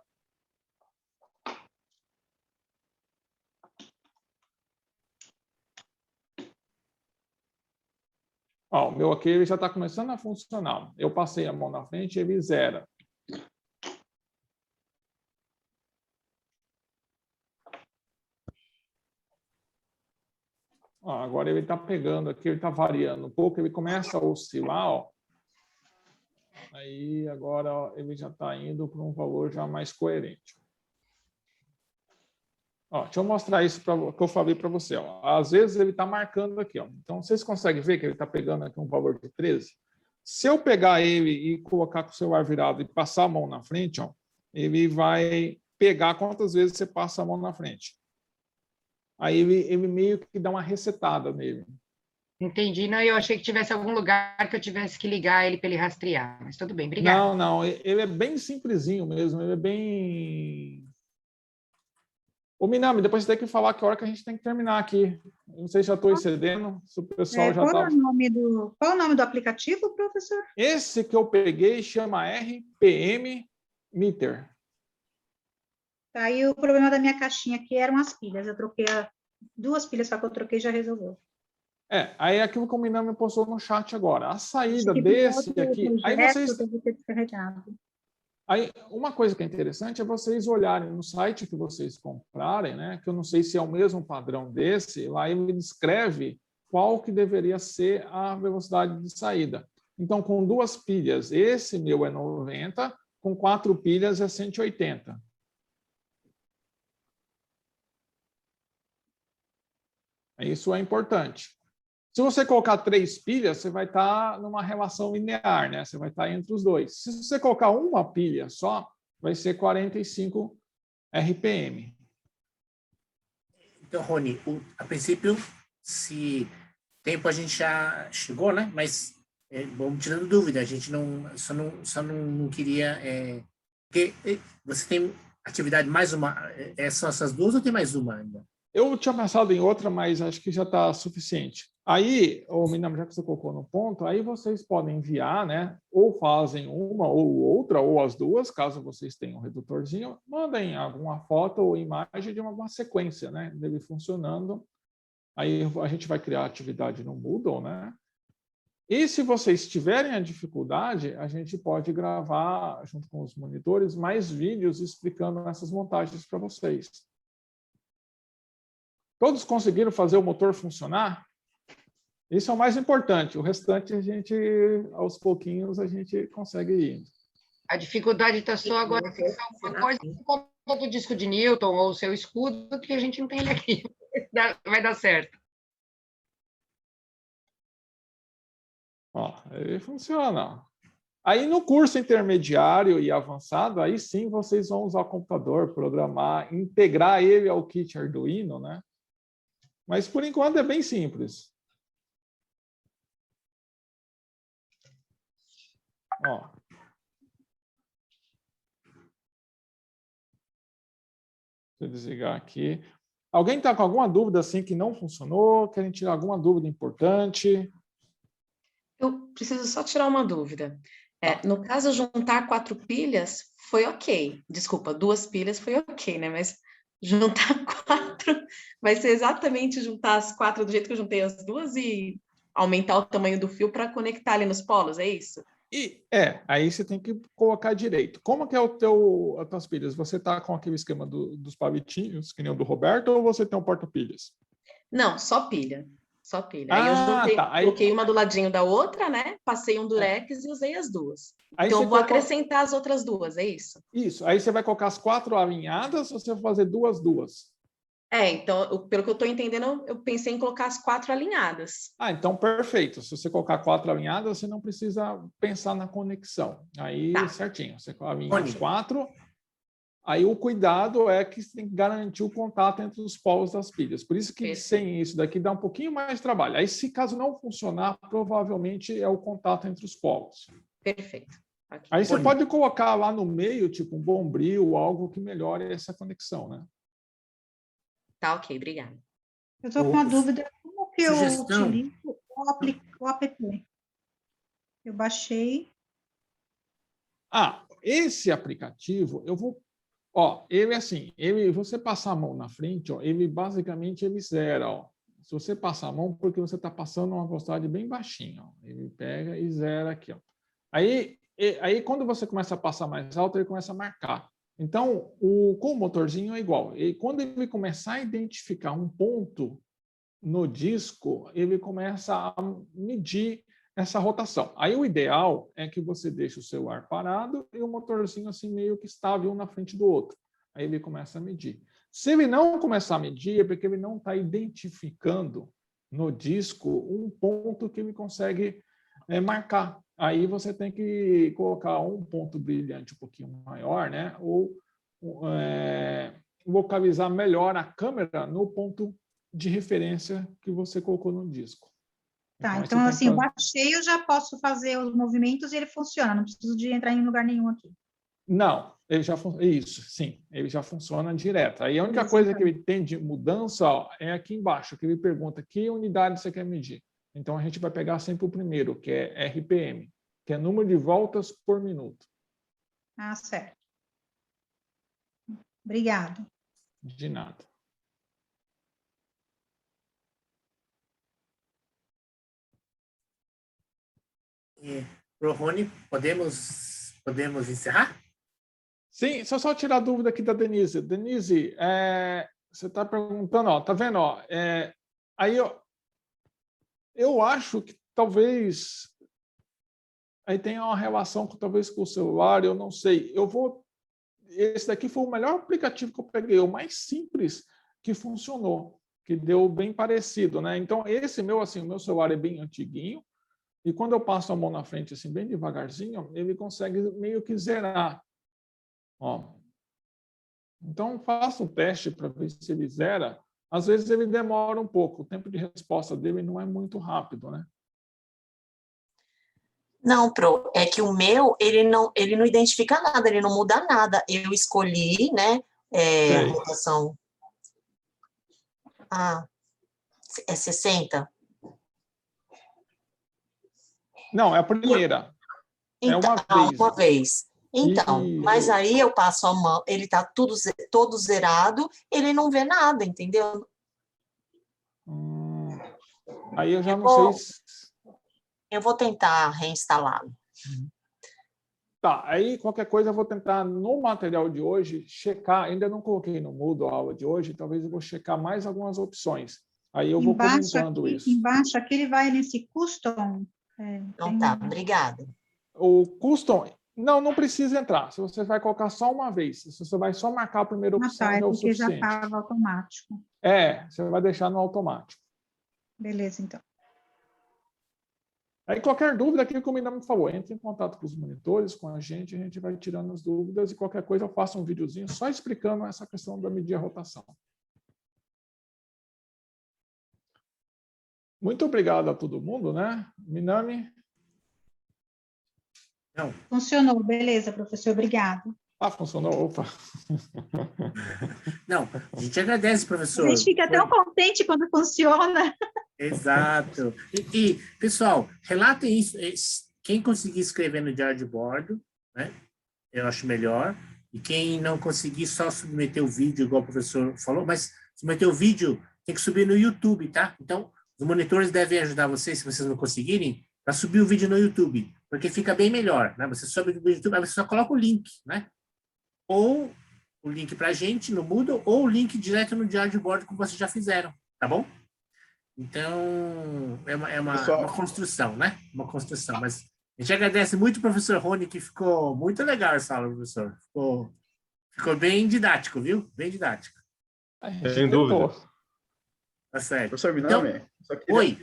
Ó, o meu aqui ele já está começando a funcionar. Eu passei a mão na frente e ele zera. Ó, agora ele está pegando aqui, ele está variando um pouco, ele começa a oscilar. Ó. Aí agora ó, ele já está indo para um valor já mais coerente. Ó, deixa eu mostrar isso que eu falei para você. Ó. Às vezes ele está marcando aqui. Ó. Então, vocês conseguem ver que ele está pegando aqui um valor de 13? Se eu pegar ele e colocar com o celular virado e passar a mão na frente, ó, ele vai pegar quantas vezes você passa a mão na frente. Aí ele meio que dá uma resetada nele. Entendi. Não, eu achei que tivesse algum lugar que eu tivesse que ligar ele para ele rastrear. Mas tudo bem, obrigada. Não. Ele é bem simplesinho mesmo. Ele é bem... Ô, Minami, depois você tem que falar que hora que a gente tem que terminar aqui. Não sei se já estou excedendo, se o pessoal já está... Qual o nome do aplicativo, professor? Esse que eu peguei chama RPM Meter. Tá, aí o problema da minha caixinha aqui eram as pilhas. Eu troquei 2 pilhas, só que eu troquei já resolveu. Aí aquilo que o Minami postou no chat agora. A saída desse aqui... Aí vocês... Aí, uma coisa que é interessante é vocês olharem no site que vocês comprarem, né? Que eu não sei se é o mesmo padrão desse, lá ele descreve qual que deveria ser a velocidade de saída. Então, com 2 pilhas, esse meu é 90, com 4 pilhas é 180. Isso é importante. Se você colocar 3 pilhas, você vai estar numa relação linear, né? Você vai estar entre os dois. Se você colocar uma pilha só, vai ser 45 RPM. Então, Rony, a princípio, se tempo a gente já chegou, né? Mas vamos tirando dúvida, a gente só não queria... porque você tem atividade mais uma... são essas 2 ou tem mais uma ainda? Eu tinha pensado em outra, mas acho que já está suficiente. Aí, Minami, já que você colocou no ponto, aí vocês podem enviar, né? Ou fazem uma ou outra, ou as duas, caso vocês tenham um redutorzinho, mandem alguma foto ou imagem de uma sequência, né? Dele funcionando. Aí a gente vai criar atividade no Moodle, né? E se vocês tiverem a dificuldade, a gente pode gravar, junto com os monitores, mais vídeos explicando essas montagens para vocês. Todos conseguiram fazer o motor funcionar? Isso é o mais importante. O restante, aos pouquinhos, a gente consegue ir. A dificuldade está só agora fixar alguma coisa por conta do disco de Newton ou o seu escudo, que a gente não tem ele aqui. Vai dar certo. Ó, ele funciona. Aí, no curso intermediário e avançado, aí sim vocês vão usar o computador, programar, integrar ele ao kit Arduino, né? Mas, por enquanto, é bem simples. Ó. Deixa eu desligar aqui. Alguém está com alguma dúvida assim que não funcionou? Querem tirar alguma dúvida importante? Eu preciso só tirar uma dúvida. No caso, juntar 4 pilhas foi ok. Desculpa, 2 pilhas foi ok, né? Mas juntar 4 vai ser exatamente juntar as 4 do jeito que eu juntei as 2 e aumentar o tamanho do fio para conectar ali nos polos, é isso? Aí você tem que colocar direito. Como que é as tuas pilhas? Você está com aquele esquema dos palitinhos, que nem o do Roberto, ou você tem um porta-pilhas? Não, só pilha. Só pilha. Aí eu juntei, coloquei uma do ladinho da outra, né? Passei um durex e usei as 2. Aí então eu vou acrescentar as outras 2, é isso? Isso. Aí você vai colocar as 4 alinhadas ou você vai fazer 2? Então, pelo que eu estou entendendo, eu pensei em colocar as 4 alinhadas. Então perfeito. Se você colocar 4 alinhadas, você não precisa pensar na conexão. Aí, certinho. Você alinha as 4. Aí o cuidado é que você tem que garantir o contato entre os polos das pilhas. Por isso que sem isso daqui dá um pouquinho mais de trabalho. Aí, se caso não funcionar, provavelmente é o contato entre os polos. Perfeito. Okay. Aí você pode colocar lá no meio, tipo um bombril, algo que melhore essa conexão, né? Tá, ok, obrigada. Eu estou com uma dúvida, como que eu utilizo o app? Eu baixei. Esse aplicativo, eu vou... ele assim, você passar a mão na frente, ele basicamente zera, Se você passar a mão, porque você está passando uma velocidade bem baixinha, ele pega e zera aqui, Aí, quando você começa a passar mais alto, ele começa a marcar. Então, com o motorzinho é igual. E quando ele começar a identificar um ponto no disco, ele começa a medir essa rotação. Aí o ideal é que você deixe o celular parado e o motorzinho assim meio que estável um na frente do outro. Aí ele começa a medir. Se ele não começar a medir, é porque ele não está identificando no disco um ponto que ele consegue marcar. Aí você tem que colocar um ponto brilhante um pouquinho maior, né? Ou localizar melhor a câmera no ponto de referência que você colocou no disco. Tá, então assim, eu baixei, eu já posso fazer os movimentos e ele funciona, não preciso de entrar em lugar nenhum aqui. Não, ele já isso, sim, ele já funciona direto. Aí a única coisa que ele tem de mudança é aqui embaixo, que ele pergunta que unidade você quer medir. Então a gente vai pegar sempre o primeiro, que é RPM, que é número de voltas por minuto. Certo. Obrigado. De nada. Rony, podemos encerrar? Sim, só tirar a dúvida aqui da Denise. Denise, você está perguntando, tá vendo? Aí, Eu acho que talvez aí tenha uma relação talvez com o celular, eu não sei. Esse daqui foi o melhor aplicativo que eu peguei, o mais simples que funcionou, que deu bem parecido, né? Então, esse meu, assim, o meu celular é bem antiguinho, e quando eu passo a mão na frente, assim, bem devagarzinho, ele consegue meio que zerar. Ó. Então, faça um teste para ver se ele zera. Às vezes ele demora um pouco, o tempo de resposta dele não é muito rápido, né? Não, Pro, é que o meu, ele não identifica nada, ele não muda nada. Eu escolhi, né, rotação. É 60? Não, é a primeira. Então, uma vez. Então, mas aí eu passo a mão, ele está todo zerado, ele não vê nada, entendeu? Aí eu já não sei se... Eu vou tentar reinstalá-lo. Tá, aí qualquer coisa eu vou tentar, no material de hoje, checar, ainda não coloquei no Moodle a aula de hoje, talvez eu vou checar mais algumas opções. Aí eu vou comentando isso. Embaixo aqui ele vai nesse custom. Então tá, obrigada. O custom, não precisa entrar, se você vai colocar só uma vez, se você vai só marcar a primeira opção, já é o suficiente. Porque já estava automático. Você vai deixar no automático. Beleza, então. Aí, qualquer dúvida, aqui como ainda me falou, entre em contato com os monitores, com a gente vai tirando as dúvidas e qualquer coisa eu faço um videozinho só explicando essa questão da medir a rotação. Muito obrigado a todo mundo, né? Minami? Não. Funcionou, beleza, professor, obrigado. Funcionou, opa. Não, a gente agradece, professor. A gente fica tão contente quando funciona. Exato. E, pessoal, relatem isso. Quem conseguir escrever no diário de bordo, né, eu acho melhor. E quem não conseguir, só submeter o vídeo, igual o professor falou, mas submeter o vídeo tem que subir no YouTube, tá? Então, os monitores devem ajudar vocês, se vocês não conseguirem, para subir o vídeo no YouTube, porque fica bem melhor, né? Você sobe o vídeo no YouTube, aí você só coloca o link, né? Ou o link para a gente no Moodle, ou o link direto no diário de bordo, como vocês já fizeram, tá bom? Então, é uma construção, né? Uma construção. Mas a gente agradece muito o professor Rony, que ficou muito legal essa aula, professor. Ficou bem didático, viu? Bem didático. Sem dúvida. Tá certo. Professor Minami, então, só queria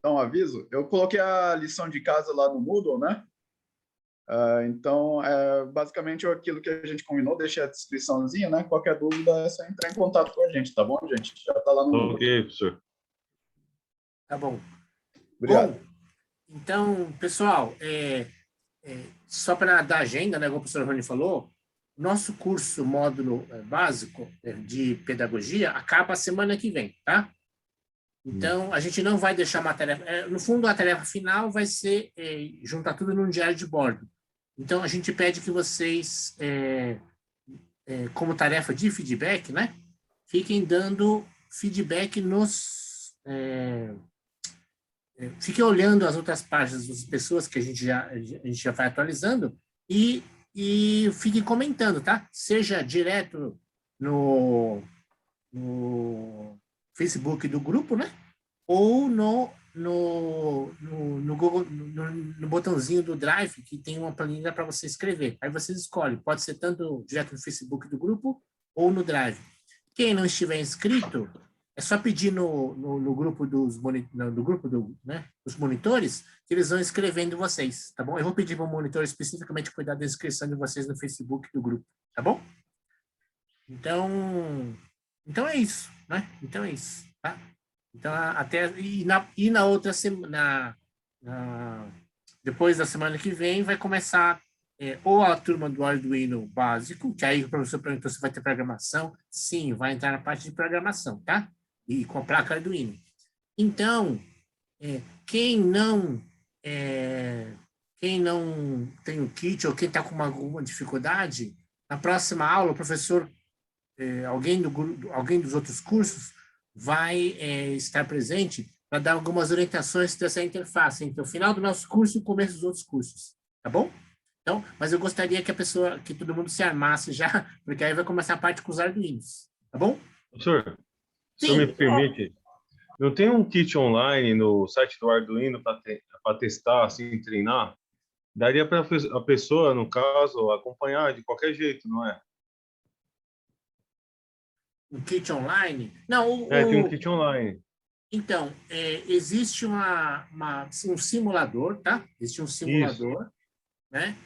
dar um aviso. Eu coloquei a lição de casa lá no Moodle, né? Então, basicamente aquilo que a gente combinou, deixei a descriçãozinha, né? Qualquer dúvida é só entrar em contato com a gente, tá bom, gente? Já está lá no Moodle. Ok, professor. Tá bom. Obrigado. Bom, então, pessoal, só para dar agenda, né, como o professor Rony falou, nosso curso módulo básico de pedagogia acaba a semana que vem, tá? Então, a gente não vai deixar uma tarefa... no fundo, a tarefa final vai ser juntar tudo num diário de bordo. Então, a gente pede que vocês, como tarefa de feedback, né, fiquem dando feedback fiquem olhando as outras páginas das pessoas que a gente já vai atualizando e fiquem comentando, tá? Seja direto no Facebook do grupo, né? Ou no Google, no botãozinho do Drive, que tem uma planilha para você escrever. Aí vocês escolhem, pode ser tanto direto no Facebook do grupo ou no Drive. Quem não estiver inscrito, é só pedir no grupo dos monitores que eles vão escrevendo vocês, tá bom? Eu vou pedir para o monitor especificamente cuidar da inscrição de vocês no Facebook do grupo, tá bom? Então é isso, né? Então é isso, tá? Então, na outra semana, depois da semana que vem, vai começar ou a turma do Arduino básico, que aí o professor perguntou se vai ter programação. Sim, vai entrar na parte de programação, tá? E com a placa Arduino. Então, quem não tem o kit ou quem está com alguma dificuldade, na próxima aula, o professor, alguém dos outros cursos, vai estar presente para dar algumas orientações dessa interface entre o final do nosso curso e o começo dos outros cursos, tá bom? Então, mas eu gostaria que todo mundo se armasse já, porque aí vai começar a parte com os Arduinos, tá bom? Professor, se me permite, Não tem um kit online no site do Arduino para testar, assim, treinar? Daria para a pessoa, no caso, acompanhar de qualquer jeito, não é? Um kit online? Não, Tem um kit online. Então, existe um simulador, tá? Existe um simulador, né?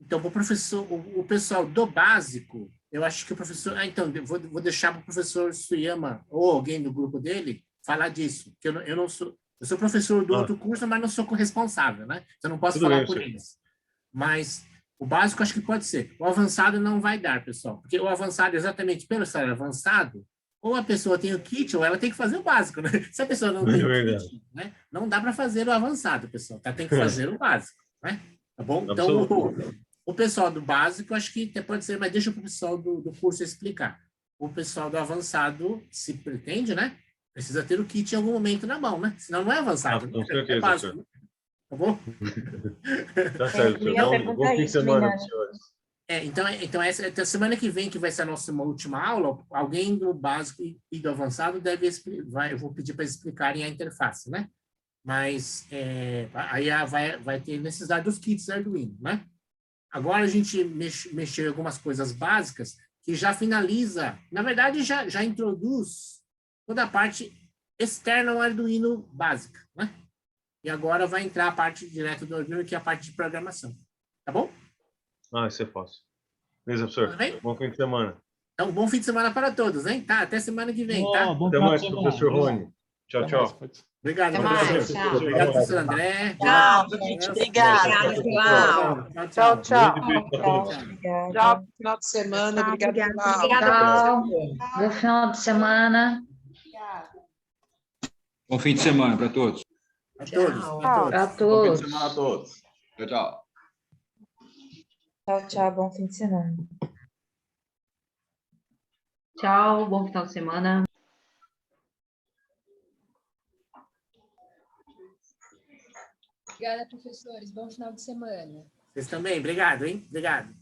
Então, o professor, o pessoal do básico, eu acho que o professor... então, vou deixar para o professor Suyama, ou alguém do grupo dele, falar disso, que eu não sou... Eu sou professor do outro curso, mas não sou corresponsável, né? Então, eu não posso falar por eles. Mas o básico, acho que pode ser. O avançado não vai dar, pessoal, porque o avançado, exatamente pelo ser avançado, ou a pessoa tem o kit, ou ela tem que fazer o básico, né? Se a pessoa não tem o kit, né? Não dá para fazer o avançado, pessoal. Tá? Tem que fazer o básico, né? Tá bom? Então, o pessoal do básico, acho que até pode ser, mas deixa o pessoal do curso explicar. O pessoal do avançado, se pretende, né? Precisa ter o kit em algum momento na mão, né? Senão não é avançado. Com certeza, é básico, né? Tá bom? Tá certo, senhor. Bom fim de semana, senhores. Então essa semana que vem, que vai ser a nossa última aula, alguém do básico e do avançado eu vou pedir para eles explicarem a interface, né? Mas aí vai ter necessidade dos kits Arduino, né? Agora a gente mexeu em algumas coisas básicas que já finaliza, na verdade já introduz toda a parte externa ao Arduino básica, né? E agora vai entrar a parte direta do Arduino, que é a parte de programação. Tá bom? Isso é fácil. Beleza, professor? Tá bom fim de semana. Então, bom fim de semana para todos, hein? Tá, até semana que vem, tá? Até mais, professor Rony. Tchau, tchau. Obrigado, Tchau. Obrigado, professor André. Tchau, gente. Obrigada. Tchau, tchau. Tchau, final de semana. Obrigada. Tchau. Bom final de semana. Bom fim de semana para todos. A todos. Para Bom fim de todos. semana a todos. Tchau, tchau. Tchau, tchau. Bom fim de semana. Tchau, bom final de semana. Obrigada, professores. Bom final de semana. Vocês também. Obrigado, hein? Obrigado.